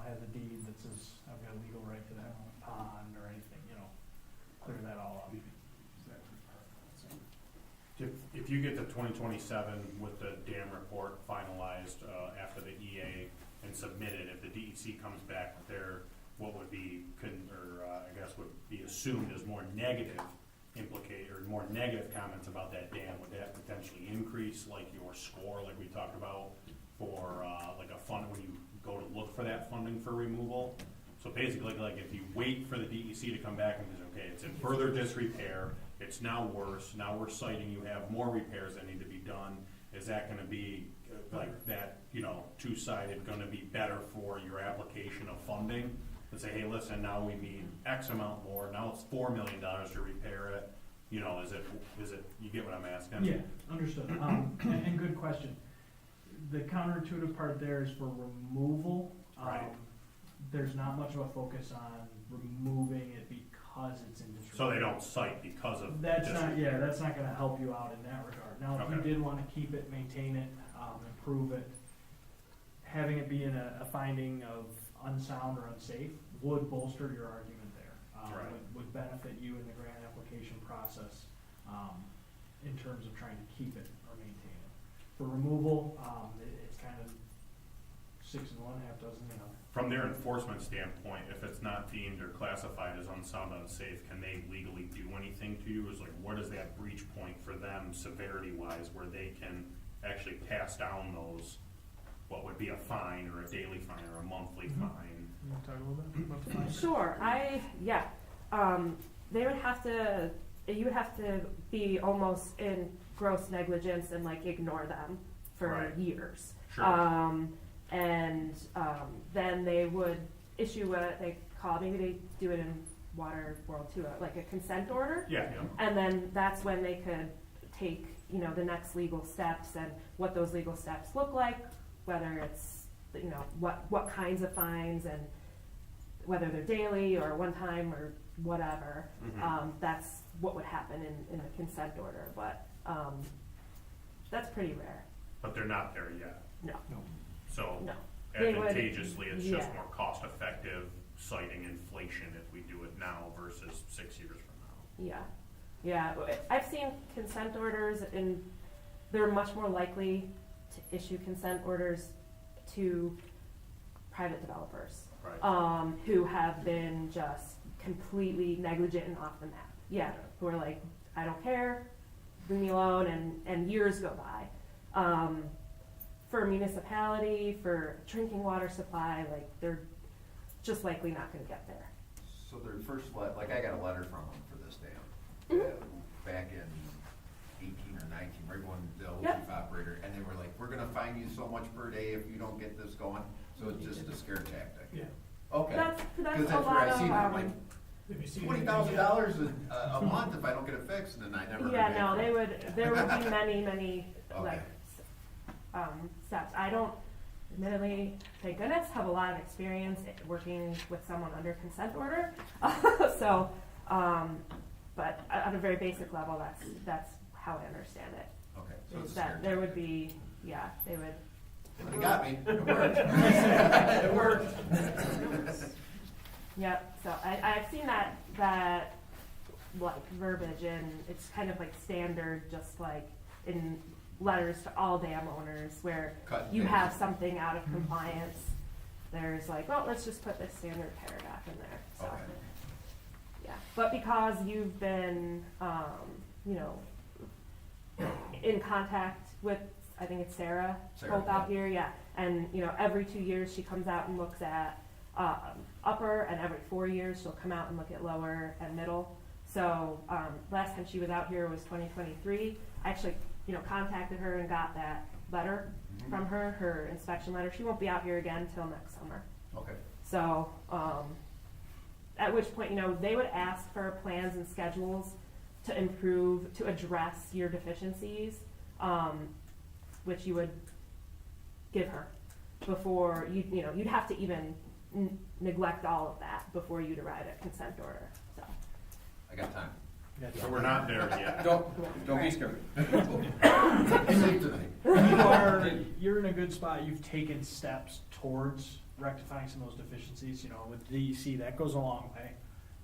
has a deed that says I've got a legal right to that pond or anything, clear that all up.
If you get to 2027 with the dam report finalized after the EA and submitted, if the DEC comes back with their, what would be, I guess would be assumed as more negative more negative comments about that dam, would that potentially increase like your score, like we talked about, for like a fund when you go to look for that funding for removal? So basically, like if you wait for the DEC to come back and say, okay, it's in further disrepair, it's now worse, now we're citing you have more repairs that need to be done, is that gonna be like that, two-sided gonna be better for your application of funding? And say, hey, listen, now we need X amount more, now it's $4 million to repair it, is it, you get what I'm asking?
Yeah, understood. And good question. The counterintuitive part there is for removal.
Right.
There's not much of a focus on removing it because it's in disrepair.
So they don't cite because of
That's
disrepair.
that's not gonna help you out in that regard. Now, if you
Okay.
did wanna keep it, maintain it, improve it, having it be in a finding of unsound or unsafe would bolster your argument there.
Right.
Would benefit you in the grant application process, in terms of trying to keep it or maintain it. For removal, it's kind of 6 in 1, half dozen,
From their enforcement standpoint, if it's not deemed or classified as unsound or unsafe, can they legally do anything to you? Is like, what is that breach point for them severity-wise where they can actually pass down those, what would be a fine or a daily fine or a monthly fine?
You want to talk a little bit about the fine?
Sure, they would have to, you would have to be almost in gross negligence and like ignore them for
Right.
years.
Sure.
Then they would issue what they call, maybe they do it in water world too, like a consent order.
Yeah.
And then that's when they could take, the next legal steps and what those legal steps look like, whether it's, what kinds of fines and whether they're daily or one time or whatever. That's what would happen in the consent order, but that's pretty rare.
But they're not there yet.
No.
So
No. They would-
advantageously, it's just
yeah.
more cost-effective citing inflation if we do it now versus 6 years from now.
Yeah, I've seen consent orders and they're much more likely to issue consent orders to private developers.
Right.
Who have been just completely negligent and off the map. Yeah, who are like, I don't care, leave me alone, and years go by. For a municipality, for drinking water supply, like they're just likely not gonna get there.
So their first I got a letter from them for this dam, back in 18 or
I came right going to the old
Yep.
chief operator, and they were like, we're gonna fine you so much per day if you don't get this going, so it's just a scare tactic.
Yeah.
Okay.
That's
Cause
a
that's where
lot
I
of,
seen it, I'm like,
Have you seen
$20,000 a month if I don't get it fixed, and then I never heard
yeah,
back
no,
from
they
them.
would, there would be many,
Okay.
like, steps. I don't, admittedly, thank goodness, have a lot of experience working with someone under consent order. So, but at a very basic level, that's how I understand it.
Okay, so it's
Is
a
that
scare
there would be, yeah, they would.
They got me, it worked. It worked.
Yep, so I've seen that like verbiage, and it's kind of like standard, just like in letters to all dam owners where
Cut and
you
paste.
have something out of compliance. There's like, well, let's just put this standard paragraph in there, so.
Okay.
Yeah, but because you've been, in contact with, I think it's Sarah,
Sarah,
both out here, yeah. And, every 2 years she comes out and looks at, upper, and every 4 years she'll come out and look at lower and middle. So, last time she was out here was 2023. I actually, contacted her and got that letter from her inspection letter. She won't be out here again till next summer.
Okay.
So, at which point, they would ask for plans and schedules to improve, to address your deficiencies, which you would give her before you'd have to even neglect all of that before you'd arrive at consent order, so.
I got time.
So we're not there yet.
Don't be scared.
Sleep tonight.
You're in a good spot. You've taken steps towards rectifying some of those deficiencies. With DEC, that goes a long way.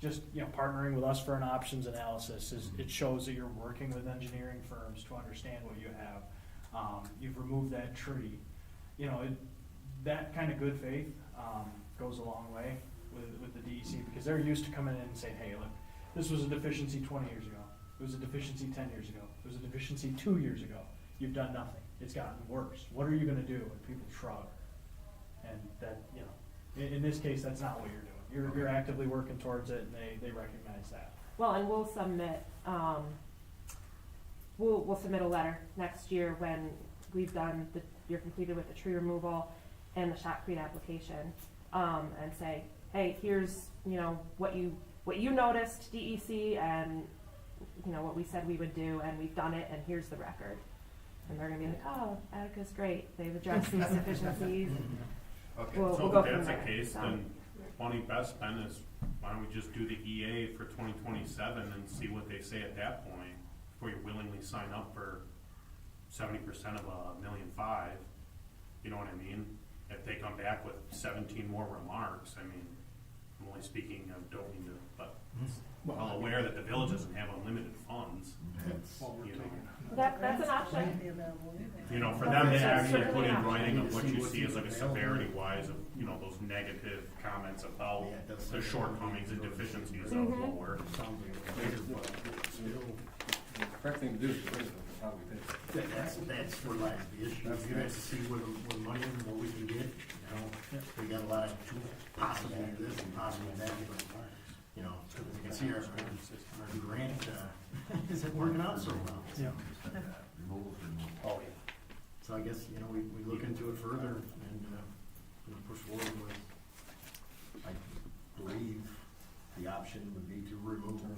Just partnering with us for an options analysis it shows that you're working with engineering firms to understand what you have. You've removed that tree. That kind of good faith goes a long way with the DEC, because they're used to coming in and saying, hey, look, this was a deficiency 20 years ago. It was a deficiency 10 years ago. It was a deficiency 2 years ago. You've done nothing. It's gotten worse. What are you going to do? And people shrug. And that, in this case, that's not what you're doing. You're actively working towards it, and they recognize that.
Well, and we'll submit, we'll submit a letter next year when we've done you're completed with the tree removal and the shotcrete application, and say, hey, here's, what you noticed, DEC, and, what we said we would do, and we've done it, and here's the record. And they're gonna be like, oh, Attica's great, they've addressed these deficiencies.
Okay.
We'll
So
go
if
from
that's the
there.
case,
So,
then money best spent is, why don't we just do the EA for 2027 and see what they say at that point, before you willingly sign up for 70% of $1.5 million, you know what I mean? If they come back with 17 more remarks, I mean, I'm only speaking, I don't mean to, but I'm well aware that the village doesn't have unlimited funds. You know.
that's an option.
For them to actually
Certainly
put in
not.
writing of what you see as like a severity wise of, those negative comments about the shortcomings and deficiencies of lower.
The correct thing to do is to raise it, how we pay.
That's where lies the issue. You guys see where the money is, what we can get, we got a lot of tools, possibly this and possibly that, but, as you can see, our grant, isn't working out so well.
Yeah.
Oh,
So I guess, we look into it further and, push forward with, I believe, the option would be to remove them.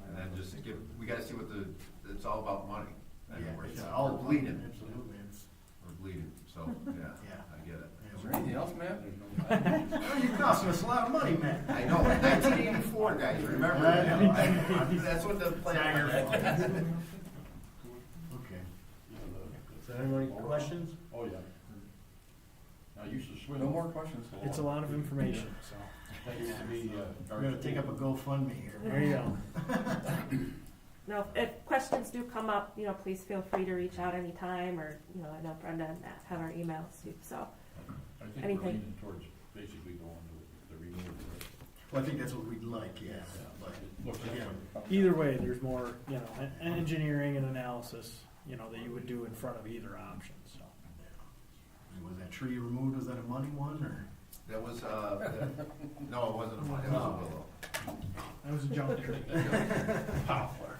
And then just we gotta see what it's all about money. And
Yeah,
we're-
it's all
we're bleeding.
Absolutely,
We're bleeding, so, yeah,
Yeah.
I get it.
Is there anything else, Matt?
You're costing us a lot of money, man.
I know, 1984, guys, remember that? That's what the plan was.
Okay. So anybody questions?
Oh, yeah. I used to swim.
No more questions.
It's a lot of information, so.
That used to be,
We're gonna take up a GoFundMe here.
There you go.
Now, if questions do come up, please feel free to reach out anytime, or, I know Brenda and Matt have our emails too, so.
I think we're
Anything.
leaning towards basically going to the renewal.
Well, I think that's what we'd like, yeah, but
Looks like
again,
Either way, there's more, engineering and analysis, that you would do in front of either option, so.
was that tree removed, was that a money one, or?
That was, no, it wasn't a money, it was a willow.
That was a junk tree.
Poplar.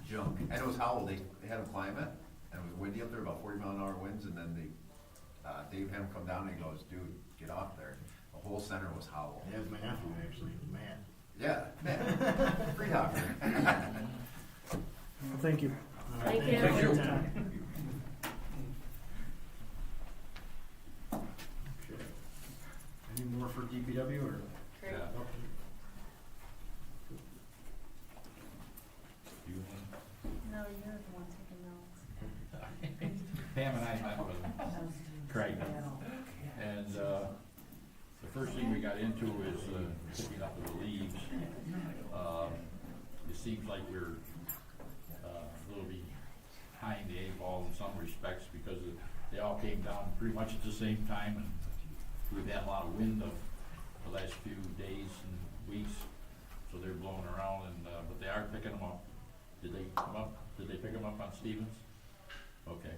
Junk. And it was howled, they had them climb it, and it was windy up there, about 40-mile-an-hour winds, and then Dave had him come down and he goes, dude, get off there. The whole center was howled.
That was my nephew, actually, he was mad.
Yeah, man, free hopper.
Well, thank you.
All right,
Thank you.
thanks for your
Thank you.
time. Okay. Any more for DPW or?
Great.
Yeah.
No, you're the one taking notes.
Pam and I met with Craig, and the first thing we got into is picking up the leaves. It seems like we're a little behind the eight ball in some respects because they all came down pretty much at the same time, and we've had a lot of wind the last few days and weeks, so they're blowing around, and but they are picking them up. Did they come up? Did they pick them up on Stevens? Okay,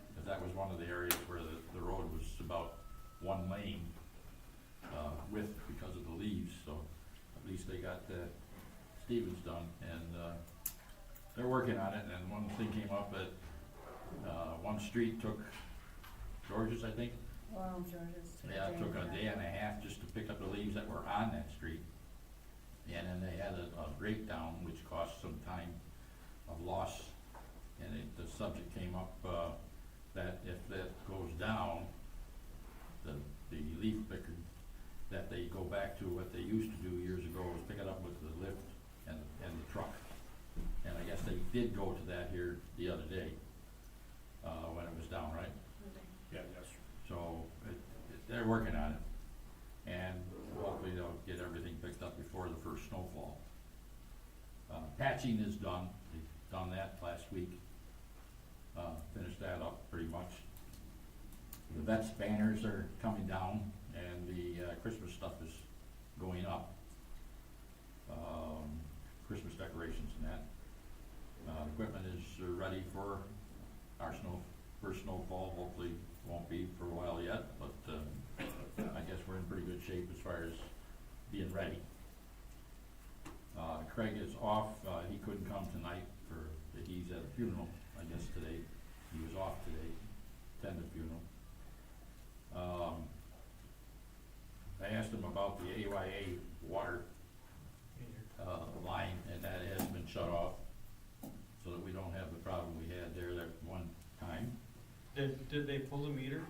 because that was one of the areas where the road was about one lane width because of the leaves, so at least they got Stevens done, and they're working on it. And one thing came up that one street took George's, I think.
Well, George's.
Yeah, it took a day and a half just to pick up the leaves that were on that street. And then they had a breakdown, which cost some time of loss. And the subject came up that if that goes down, the leaf picker, that they go back to what they used to do years ago, was pick it up with the lift and the truck. And I guess they did go to that here the other day when it was down, right?
Yeah, yes.
So they're working on it, and hopefully they'll get everything picked up before the first snowfall. Patching is done. They've done that last week. Finished that up pretty much. The vet's banners are coming down, and the Christmas stuff is going up. Christmas decorations and that. Equipment is ready for our first snowfall. Hopefully won't be for a while yet, but I guess we're in pretty good shape as far as being ready. Craig is off. He couldn't come tonight he's at a funeral, I guess today. He was off today, attend the funeral. I asked him about the AYA water line, and that has been shut off, so that we don't have the problem we had there that one time.
Did they pull the meter?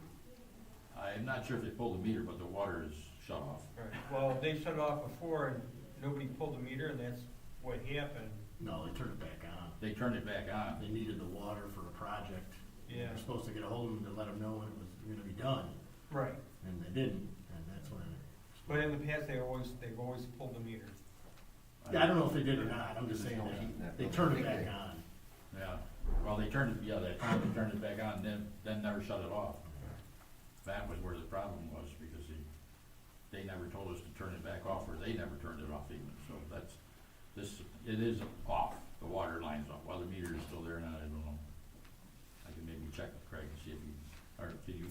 I'm not sure if they pulled the meter, but the water is shut off.
Right. Well, they shut it off before and nobody pulled the meter, and that's what happened.
No, they turned it back on.
They turned it back on.
They needed the water for a project.
Yeah.
They're supposed to get a hold of them to let them know when it was gonna be done,
Right.
and they didn't, and that's when.
But in the past, they've always pulled the meter.
Yeah, I don't know if they did or not, I'm just saying that they turned it back on.
Yeah, well, they turned it, they turned it back on, then never shut it off. That was where the problem was, because they never told us to turn it back off, or they never turned it off even, so it is off, the water line's off. While the meter is still there or not, I don't know. I can maybe check with Craig and see can you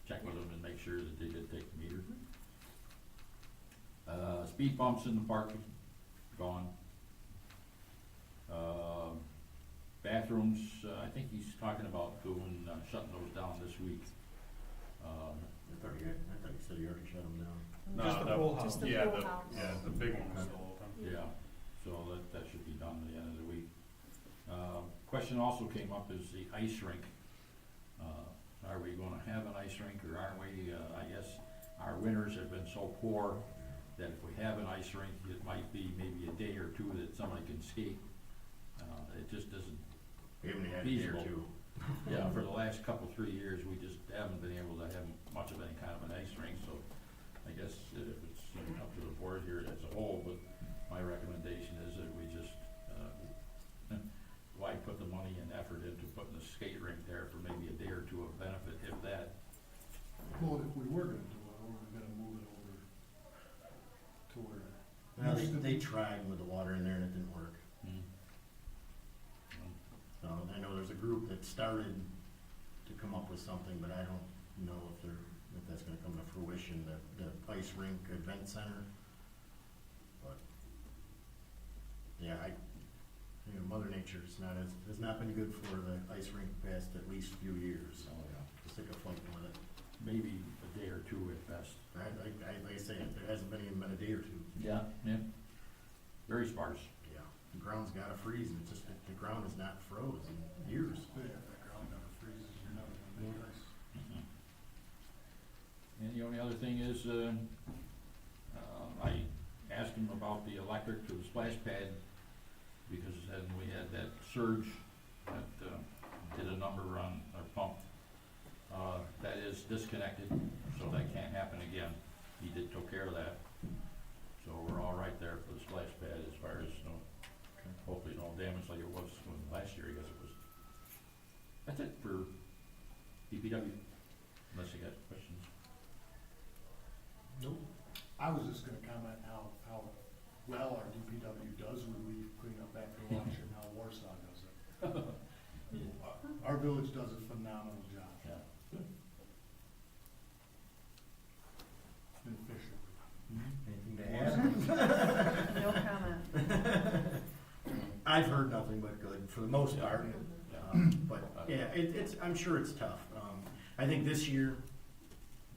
check with them and make sure that they did take the meter? Speed bumps in the park, gone. Bathrooms, I think he's talking about shutting those down this week.
I thought you said you already shut them down.
Just the pool house.
Yeah, the big one was still open.
Yeah, so that should be done by the end of the week. Question also came up is the ice rink. Are we gonna have an ice rink, or aren't we? I guess our winters have been so poor that if we have an ice rink, it might be maybe a day or two that somebody can skate. It just isn't
We haven't had a day or
feasible.
two.
Yeah, for the last 3 years, we just haven't been able to have much of any kind of an ice rink, so I guess if it's up to the board here as a whole, but my recommendation is that we just, why put the money and effort into putting a skate rink there for maybe a day or two of benefit, if that.
Well, if we were gonna do it, we were gonna move it over to where.
Well, they tried with the water in there and it didn't work. So I know there's a group that started to come up with something, but I don't know if that's gonna come to fruition, the ice rink event center. But, yeah, you know, Mother Nature's has not been good for the ice rink past at least few years.
Oh, yeah.
Just take a fighting with it.
Maybe a day or two at best.
Like I say, there hasn't been even been a day or two.
Yeah. Very sparse.
Yeah, the ground's gotta freeze, and it's just, the ground is not froze in years.
Yeah, that ground never freezes, you're never gonna make ice.
And the only other thing is, I asked him about the electric to the splash pad, because then we had that surge that did a number on our pump. That is disconnected, so that can't happen again. He took care of that. So we're all right there for the splash pad as far as, hopefully no damage like it was when last year, I guess it was. That's it for DPW, unless you got questions.
Nope.
I was just gonna comment how well our DPW does relief cleanup after lunch and how Warsaw does it. Our village does a phenomenal job.
Yeah. Good.
Inefficient.
Anything to add?
No comment.
I've heard nothing but good for the most part. But yeah, it's, I'm sure it's tough. I think this year,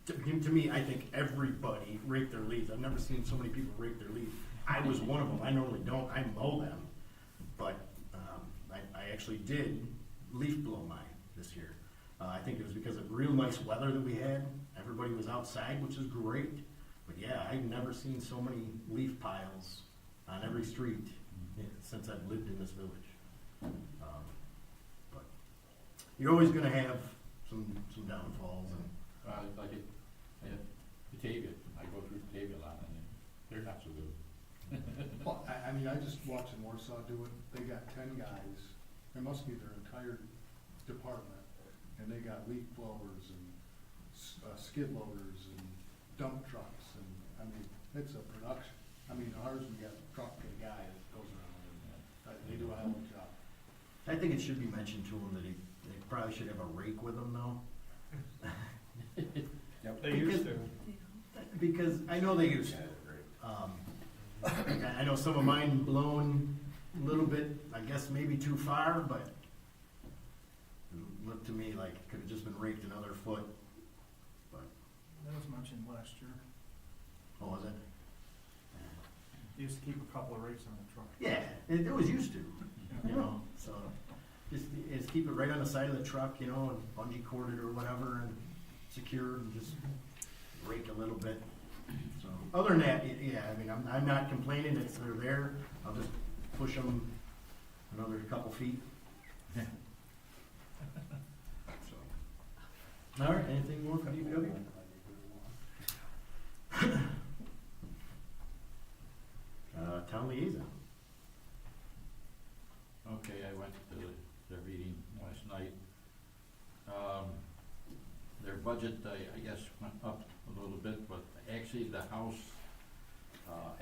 to me, I think everybody raked their leaves. I've never seen so many people rake their leaves. I was one of them. I normally don't. I mow them. But I actually did leaf blow mine this year. I think it was because of real nice weather that we had. Everybody was outside, which is great. But yeah, I've never seen so many leaf piles on every street since I've lived in this village. But you're always gonna have some downfalls, and
Like Batavia, I go through Batavia a lot, and they're not so good.
Well, I mean, I just watching Warsaw do it, they got 10 guys, it must be their entire department, and they got leaf blowers and skid loaders and dump trucks, and, I mean, it's a production. I mean, ours, we got a truck and a guy that goes around, and they do a hell of a job.
I think it should be mentioned to him that they probably should have a rake with them though.
They used to.
Because I know they used to. I know some of mine blown a little bit, I guess maybe too far, but it looked to me like it could have just been raked another foot. But,
That was mentioned last year.
what was it?
Used to keep a couple of rakes on the truck.
Yeah, it was used to, you know, so just keep it right on the side of the truck, you know, and bungee corded or whatever, and secure, and just rake a little bit. So, other than that, yeah, I mean, I'm not complaining, they're there, I'll just push them another couple feet. So, all right, anything more from DPW? Town liaison.
Okay, I went to their meeting last night. Their budget, I guess, went up a little bit, but actually the house,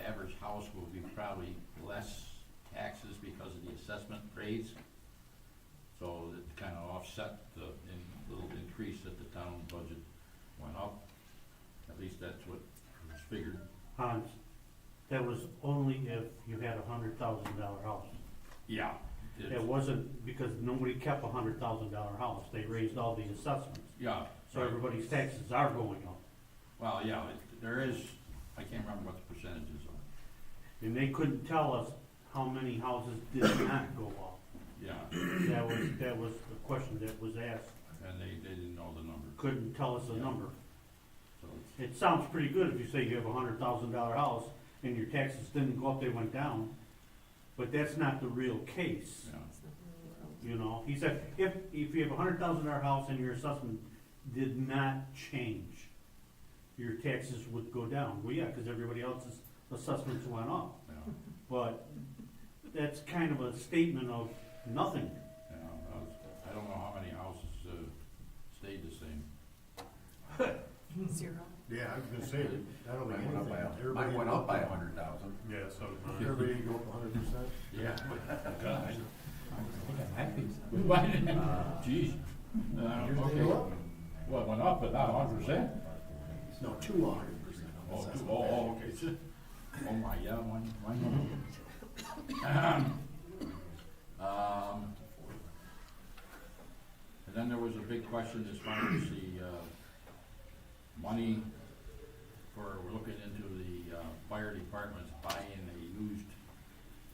average house will be probably less taxes because of the assessment grades. So it kind of offset the little increase that the town budget went up. At least that's what was figured.
Hans, that was only if you had $100,000 house.
Yeah.
It wasn't because nobody kept $100,000 house, they raised all the assessments.
Yeah.
So everybody's taxes are going up.
Well, yeah, there is, I can't remember what the percentages are.
And they couldn't tell us how many houses did not go up.
Yeah.
That was the question that was asked.
And they didn't know the number.
Couldn't tell us a number.
So
It sounds pretty good if you say you have $100,000 house and your taxes didn't go up, they went down. But that's not the real case.
yeah.
You know, he said, if you have $100,000 house and your assessment did not change, your taxes would go down. Well, yeah, because everybody else's assessments went up.
Yeah.
But that's kind of a statement of nothing.
Yeah, I don't know how many houses stayed the same.
Zero.
Yeah, I was gonna say, I don't think
Mine went up by
anything.
mine went up by 100,000.
Yeah, so did mine.
Everybody go up 100%?
Yeah. Gosh. I'm happy. Geez. Okay. Well, it went up, but not 100%.
No, to 100%.
Okay. Oh my, yeah, one. And then there was a big question as far as the, money for, we're looking into the, fire department's buying a used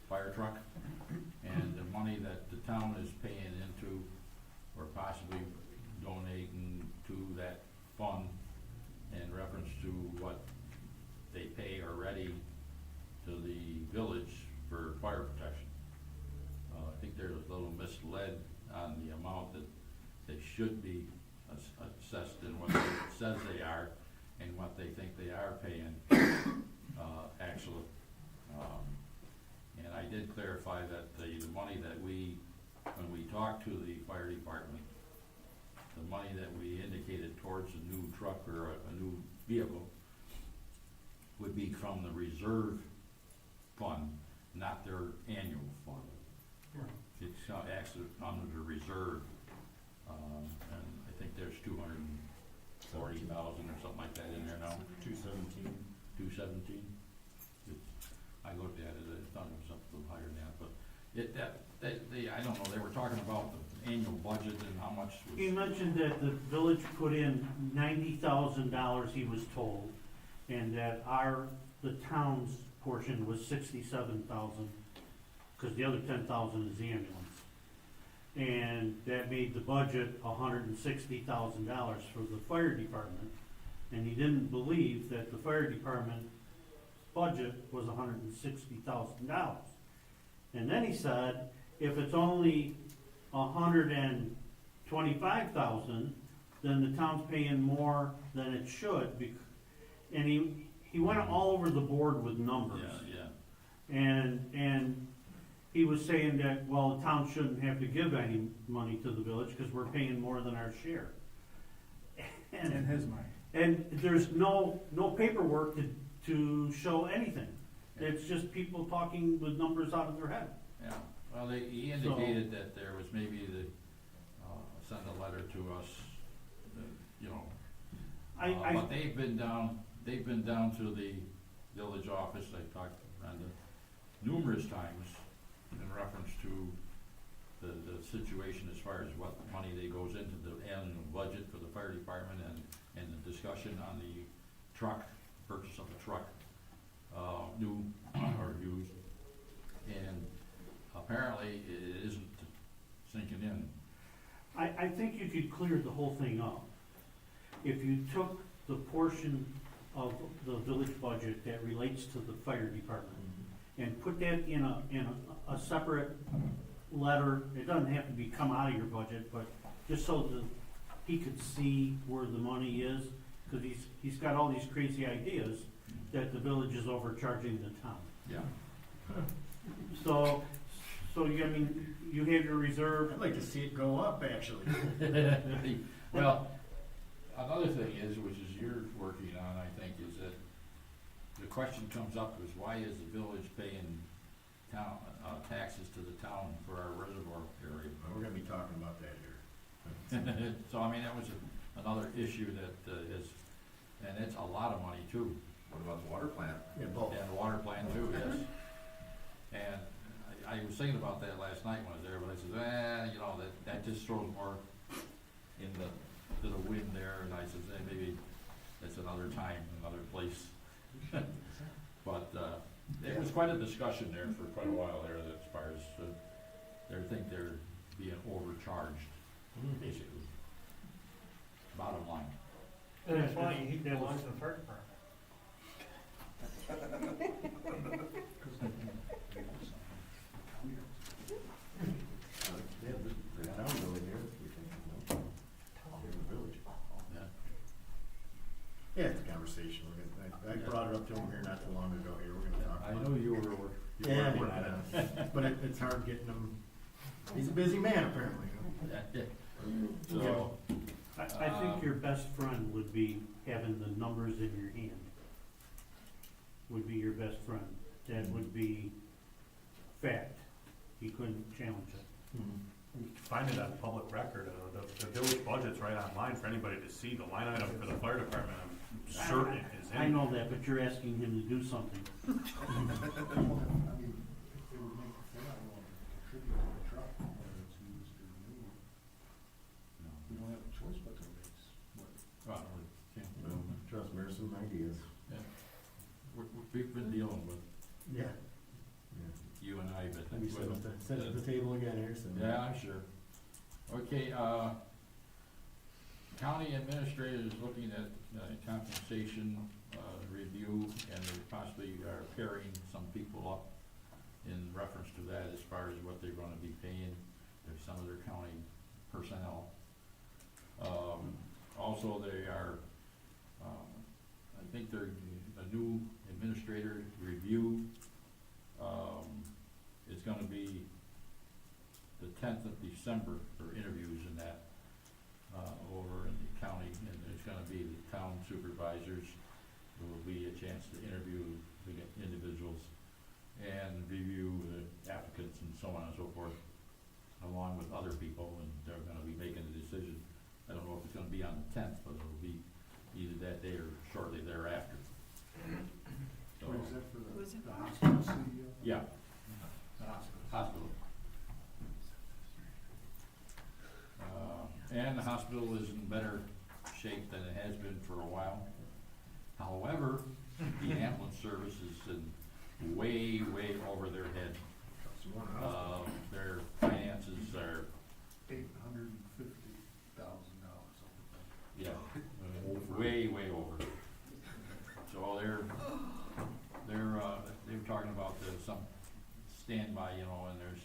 fire truck. And the money that the town is paying into, or possibly donating to that fund in reference to what they pay already to the village for fire protection. I think they're a little misled on the amount that they should be assessed in what it says they are and what they think they are paying, actually. And I did clarify that the money that when we talked to the fire department, the money that we indicated towards a new truck or a new vehicle would be from the reserve fund, not their annual fund. It's actually under the reserve, and I think there's 240,000 or something like that in there now.
217.
217. I looked at it, I thought it was up a little higher than that, but I don't know, they were talking about the annual budget and how much was.
He mentioned that the village put in $90,000, he was told, and that the town's portion was 67,000, because the other 10,000 is the ambulance. And that made the budget $160,000 for the fire department, and he didn't believe that the fire department budget was $160,000. And then he said, if it's only $125,000, then the town's paying more than it should. And he went all over the board with numbers.
Yeah.
And he was saying that, well, the town shouldn't have to give any money to the village because we're paying more than our share.
And his money.
And there's no paperwork to show anything. It's just people talking with numbers out of their head.
Yeah, well, he indicated that there was maybe send a letter to us, but they've been down to the village office, I talked to Brenda numerous times in reference to the situation as far as what money that goes into the annual budget for the fire department and the discussion on the truck, purchase of a truck, new or used, and apparently it isn't sinking in.
I think you could clear the whole thing up. If you took the portion of the village budget that relates to the fire department and put that in a separate letter, it doesn't have to come out of your budget, but just so that he could see where the money is, because he's got all these crazy ideas that the village is overcharging the town.
Yeah.
So you have your reserve.
I'd like to see it go up, actually.
Well, another thing is, which is you're working on, I think, is that the question comes up is why is the village paying town taxes to the town for our reservoir area?
We're gonna be talking about that here.
So, I mean, that was another issue that is, and it's a lot of money too.
What about the water plant?
Yeah, both.
And the water plant too, yes. And I was thinking about that last night when I was there, but I said, that just throws more to the wind there, and I said, maybe that's another time, another place. But it was quite a discussion there for quite a while there, that as far as they think they're being overcharged, basically. Bottom line.
And that's why he belongs to the fire department.
Yeah, it's a conversation. I brought it up to him here not too long ago. Here, we're gonna talk about it.
I know you were
working on it. But it's hard getting him. He's a busy man, apparently.
So,
I think your best friend would be having the numbers in your hand. Would be your best friend. That would be fact. He couldn't challenge it.
You can find it on public record. The village budget's right online for anybody to see. The line item for the fire department, I'm certain is in.
I know that, but you're asking him to do something.
I mean, if they would make the fair, I want to contribute to the truck, whether it's used or new.
no. we've been dealing with,
Yeah.
you and I, but.
Let me sit at the table again here, so.
Yeah, I'm sure. Okay, county administrator is looking at compensation, review, and they possibly are pairing some people up in reference to that as far as what they're gonna be paying some of their county personnel. Also, they are, I think they're, a new administrator review, is gonna be the 10th of December for interviews in that, over in the county, and there's gonna be the town supervisors. There will be a chance to interview the individuals and review the applicants and so on and so forth, along with other people, and they're gonna be making a decision. I don't know if it's gonna be on the 10th, but it'll be either that day or shortly thereafter. So,
What is that for
Was it-
the hospital CEO?
yeah,
The hospital.
hospital. And the hospital is in better shape than it has been for a while. However, the ambulance service is in way over their head. Their finances are,
$850,000.
yeah, way over. So they were talking about some standby, and there's,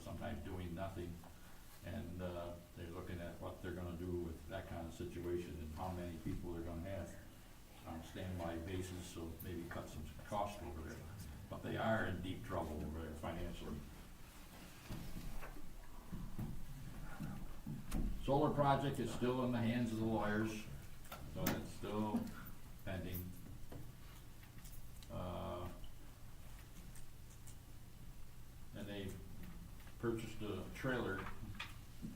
sometimes doing nothing. And, they're looking at what they're gonna do with that kind of situation and how many people they're gonna have on a standby basis, so maybe cut some cost over there. But they are in deep trouble over there financially. Solar project is still in the hands of the lawyers, so it's still pending. And they purchased a trailer.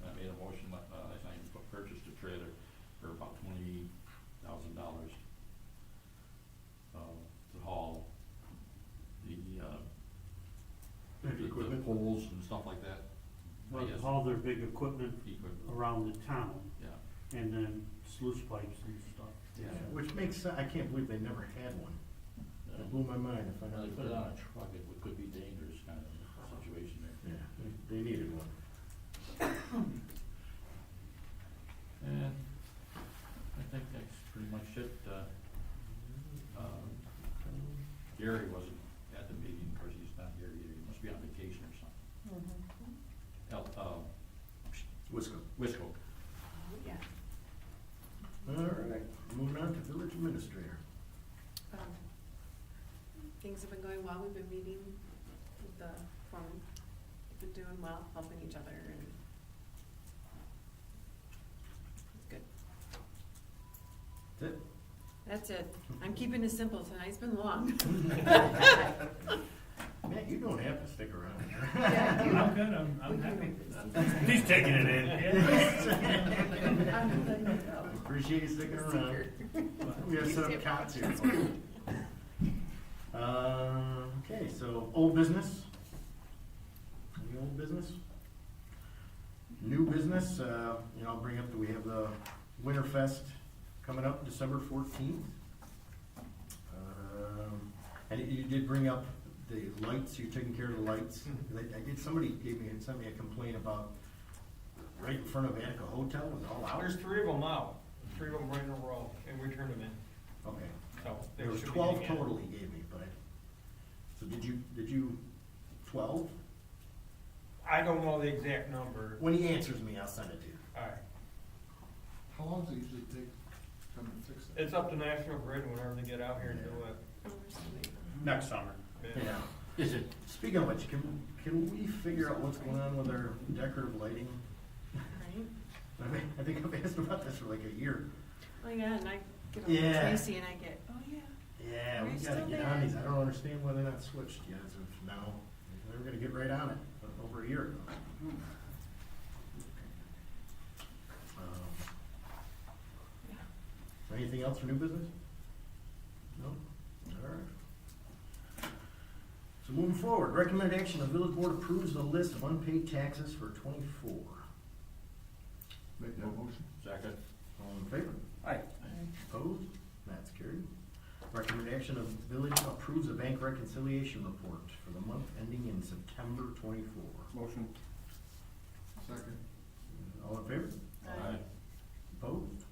I made a motion last night to purchase a trailer for about $20,000 to haul the poles and stuff like that. I
Well,
guess.
all their big equipment
Equipment.
around the town,
Yeah.
and then sluice pipes and stuff.
Yeah.
Which makes sense. I can't believe they never had one. It blew my mind to find
Well,
out.
they put it on a truck, it could be dangerous kind of situation there.
Yeah, they needed one.
And I think that's pretty much it. Gary wasn't at the meeting, of course, he's not here either, he must be on vacation or something. Wisco.
Yeah.
All right, moving on to village administrator.
Things have been going well, we've been meeting with the foreman, been doing well, helping each other, and it's good.
That's it?
That's it. I'm keeping it simple, tonight's been long.
Matt, you don't have to stick around.
I'm good, I'm happy. He's taking it in.
Appreciate you sticking around. We have set up cots here. Okay, so old business. Any old business? New business, I'll bring up that we have the Winterfest coming up December 14th. And you did bring up the lights, you're taking care of the lights. Somebody sent me a complaint about right in front of Attica Hotel was all out.
There's 3 of them out, 3 of them right in a row, and we turned them in.
Okay.
So
There was
should be
12
again.
total he gave me, so did you 12?
I don't know the exact number.
When he answers me, I'll send it to you.
Alright,
How long does it usually take to come and fix it?
it's up to National Grid whenever they get out here and do it.
Next summer.
Yeah.
Is it?
Speaking of which, can we figure out what's going on with our decorative lighting?
Right?
I think I've asked about this for like a year.
Oh, yeah, and I get on
Yeah.
Tracy and I get, oh, yeah.
Yeah,
Are
we
you
gotta
still
get
there?
on these. I don't understand why they're not switched yet as of now. They were gonna get right on it over a year ago. Anything else for new business? No? All right. So moving forward, recommended action, the village board approves the list of unpaid taxes for '24.
Make that motion.
Second.
All in favor?
Aye.
Opposed? That's carried. Recommended action of village approves a bank reconciliation report for the month ending in September 24.
Motion.
Second.
All in favor?
Aye.
Opposed?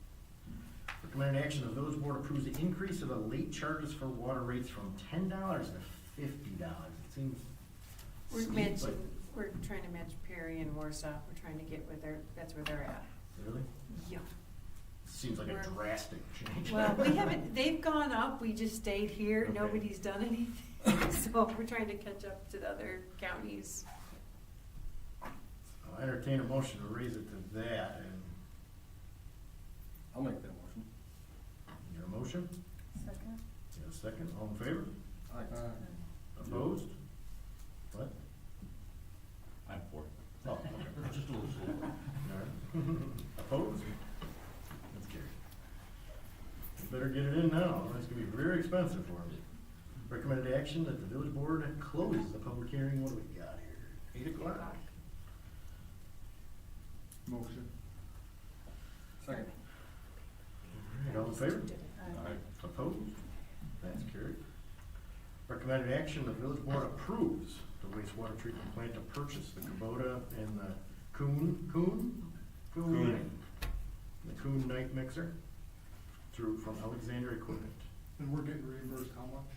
Recommended action, the village board approves the increase of the late charges for water rates from $10 to $50. It seems
We're
steep,
matching,
but
we're trying to match Perry and Warsaw, we're trying to get where that's where they're at.
really?
Yeah.
Seems like a
We're-
drastic change.
Well, we haven't, they've gone up, we just stayed here,
Okay.
nobody's done anything, so we're trying to catch up to the other counties.
I'll entertain a motion to raise it to that, and
I'll make that motion.
your motion?
Second.
You have a second, all in favor?
Aye.
Opposed? What?
I'm for it.
Oh, okay.
Just a little slower.
All right. Opposed? That's carried. You better get it in now, or it's gonna be very expensive for me. Recommended action that the village board closes the public hearing, what do we got here? 8 o'clock?
Motion.
Second.
All right, all in favor?
Aye.
Opposed? That's carried. Recommended action, the village board approves the wastewater treatment plant to purchase the Kubota and the Coon the Coon night mixer from Alexander Equipment.
And we're getting reimbursed how much?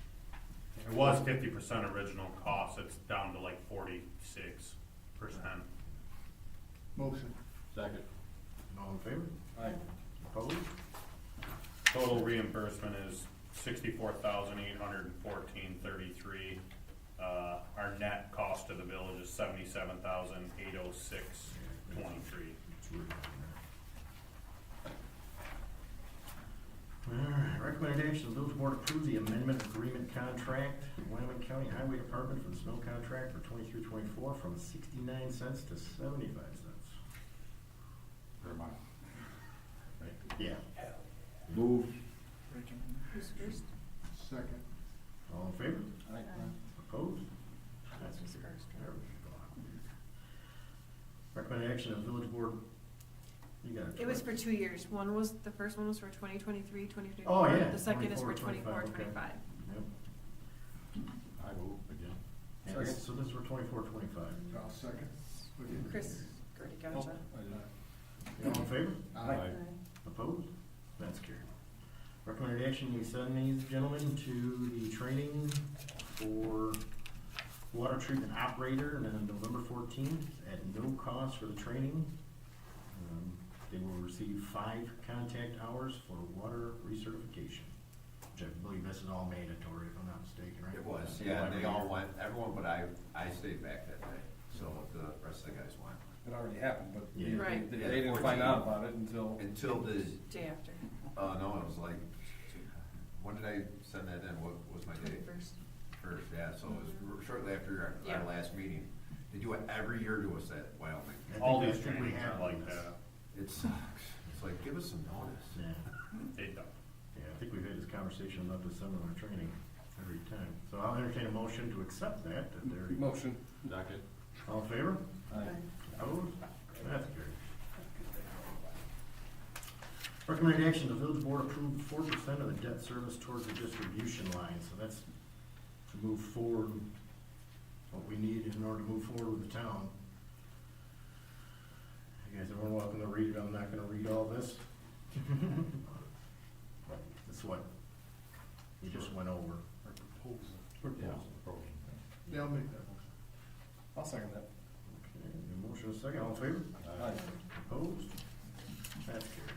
It was 50% original cost, it's down to like 46%.
Motion.
Second.
All in favor?
Aye.
Opposed?
Total reimbursement is $64,814.33. Our net cost to the village is $77,806.23. Alright, recommended action, the village board approves the amendment agreement contract, Wyoming County Highway Department for the snow contract for 23-24 from 69 cents to 75 cents.
Per mile. Right?
Yeah.
Move.
Who's first?
Second.
All in favor?
Aye.
Opposed? That's
Who's first?
there we go. Recommended action of village board, you got it.
It was for 2 years, the first one was for 2023, 2024.
Oh, yeah.
The second is for
24,
24,
25,
25.
Yep.
I move again.
Yeah, so this is for 24-25.
I'll second.
Chris, already
Oh,
gotcha.
I did not.
All in favor?
Aye.
Opposed? That's carried. Recommended action, we send these gentlemen to the training for water treatment operator, and then on November 14th, at no cost for the training. They will receive 5 contact hours for water recertification, which I believe this is all mandatory, if I'm not mistaken, right?
It was, yeah, they all went, everyone, but I stayed back that day, so the rest of the guys went.
It already happened, but
Yeah.
Right.
they didn't find out about it until.
Until the,
Day after.
no, it was like, when did I send that in? What was my date?
First.
First, yeah, so it was shortly after
Yeah.
our last meeting. They do it every year to us at Wyoming.
I
All
think
these
that's what we
trainings
have
are like
on this.
that.
It's like, give us some notice.
Yeah.
They don't.
Yeah, I think we've had this conversation about this seminar training every time. So I'll entertain a motion to accept that they're,
Motion.
Second.
all in favor?
Aye.
Opposed? That's carried. Recommended action, the village board approved 4% of the debt service towards the distribution line, so that's to move forward, what we need in order to move forward with the town. You guys are more welcome to read it, I'm not gonna read all this. But that's what we just went over.
Our proposal.
Proposal.
Yeah, I'll make that motion.
I'll second that.
Okay, a motion is second, all in favor?
Aye.
Opposed? That's carried.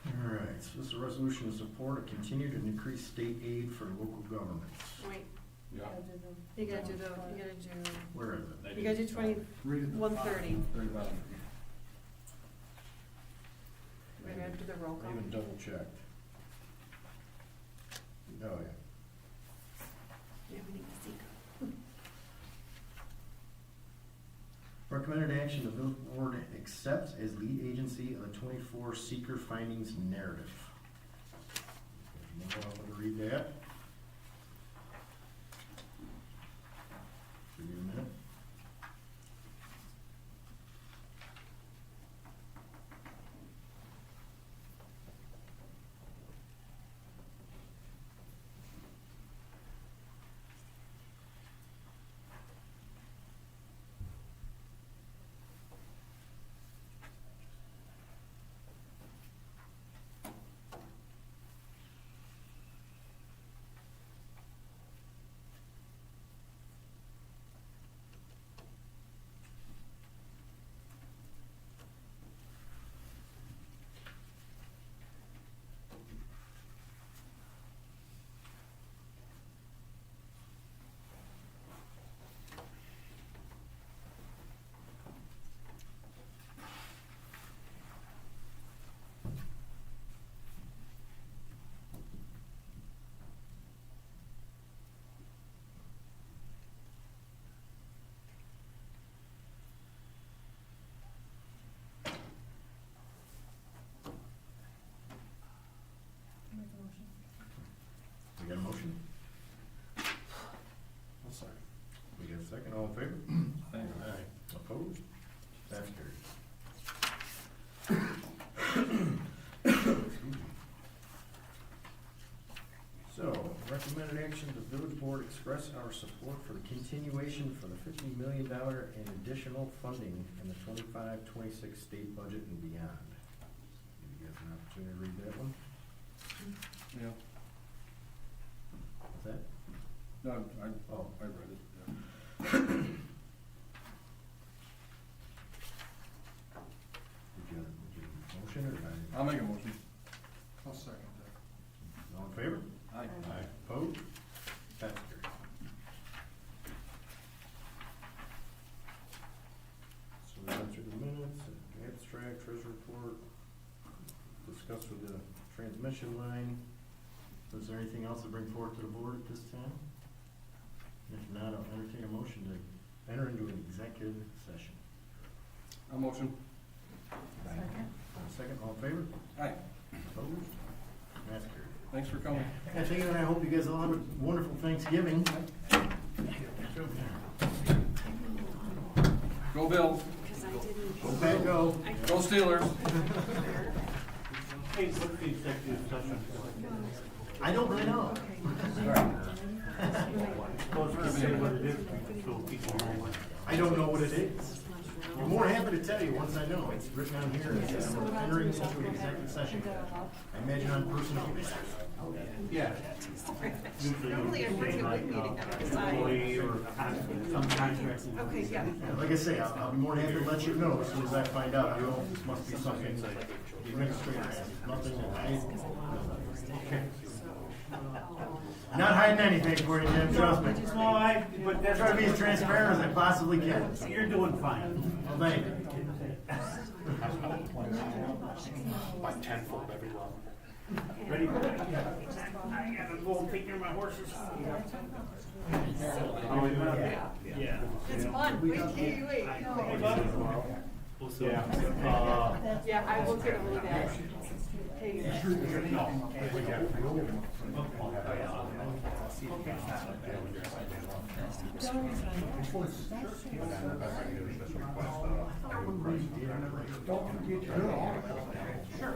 All right, so this is a resolution to support a continued and increased state aid for local governments.
Wait,
Yeah.
you gotta do,
Where is it?
you gotta do 2130.
Very bottom.
We're gonna do the roll
I
call.
even double checked. Oh, yeah.
Yeah, we need to see.
Recommended action, the village board accepts as lead agency of the 24 seeker findings narrative. If you want to read that. Give you a minute. So, recommended action, the village board express our support for the continuation for the $50 million in additional funding in the 25-26 state budget and beyond. Give you guys an opportunity to read that one.
Yeah.
What's that?
No,
Oh.
I read it, yeah.
Would you motion or?
I'll make a motion.
I'll second that.
All in favor?
Aye.
Opposed? That's carried. So we went through the minutes, abstract, treasury report, discussed with the transmission line. Is there anything else to bring forward to the board at this time? If not, I'll entertain a motion to enter into an executive session.
A motion.
Second, all in favor?
Aye.
Opposed? That's carried.
Thanks for coming.
And thank you, and I hope you guys all have a wonderful Thanksgiving.
Go Bills.
Go Pack, go.
Go Steelers.
Hey, what's the executive session for?
I don't really know.
Supposed to say what it is, so people know.
I don't know what it is. I'm more happy to tell you once I know. It's written on here, it says we're entering into an executive session. I imagine on personnel matters.
Yeah. Usually you say like, employee or some contract.
Okay, yeah.
Yeah, like I say, I'll be more than happy to let you know as soon as I find out. I know this must be something like the administrator has, nothing that I know.
Okay.
Not hiding anything for you, Jim, trust me.
No, but
I
that's.
try to be as transparent as I possibly can.
You're doing fine.
Well, thank you.
By 10 foot every level. Ready? I gotta go take care of my horses. Yeah.
It's fun. Wait.
Yeah.
Yeah, I will get a little bit. Hey.
Sure.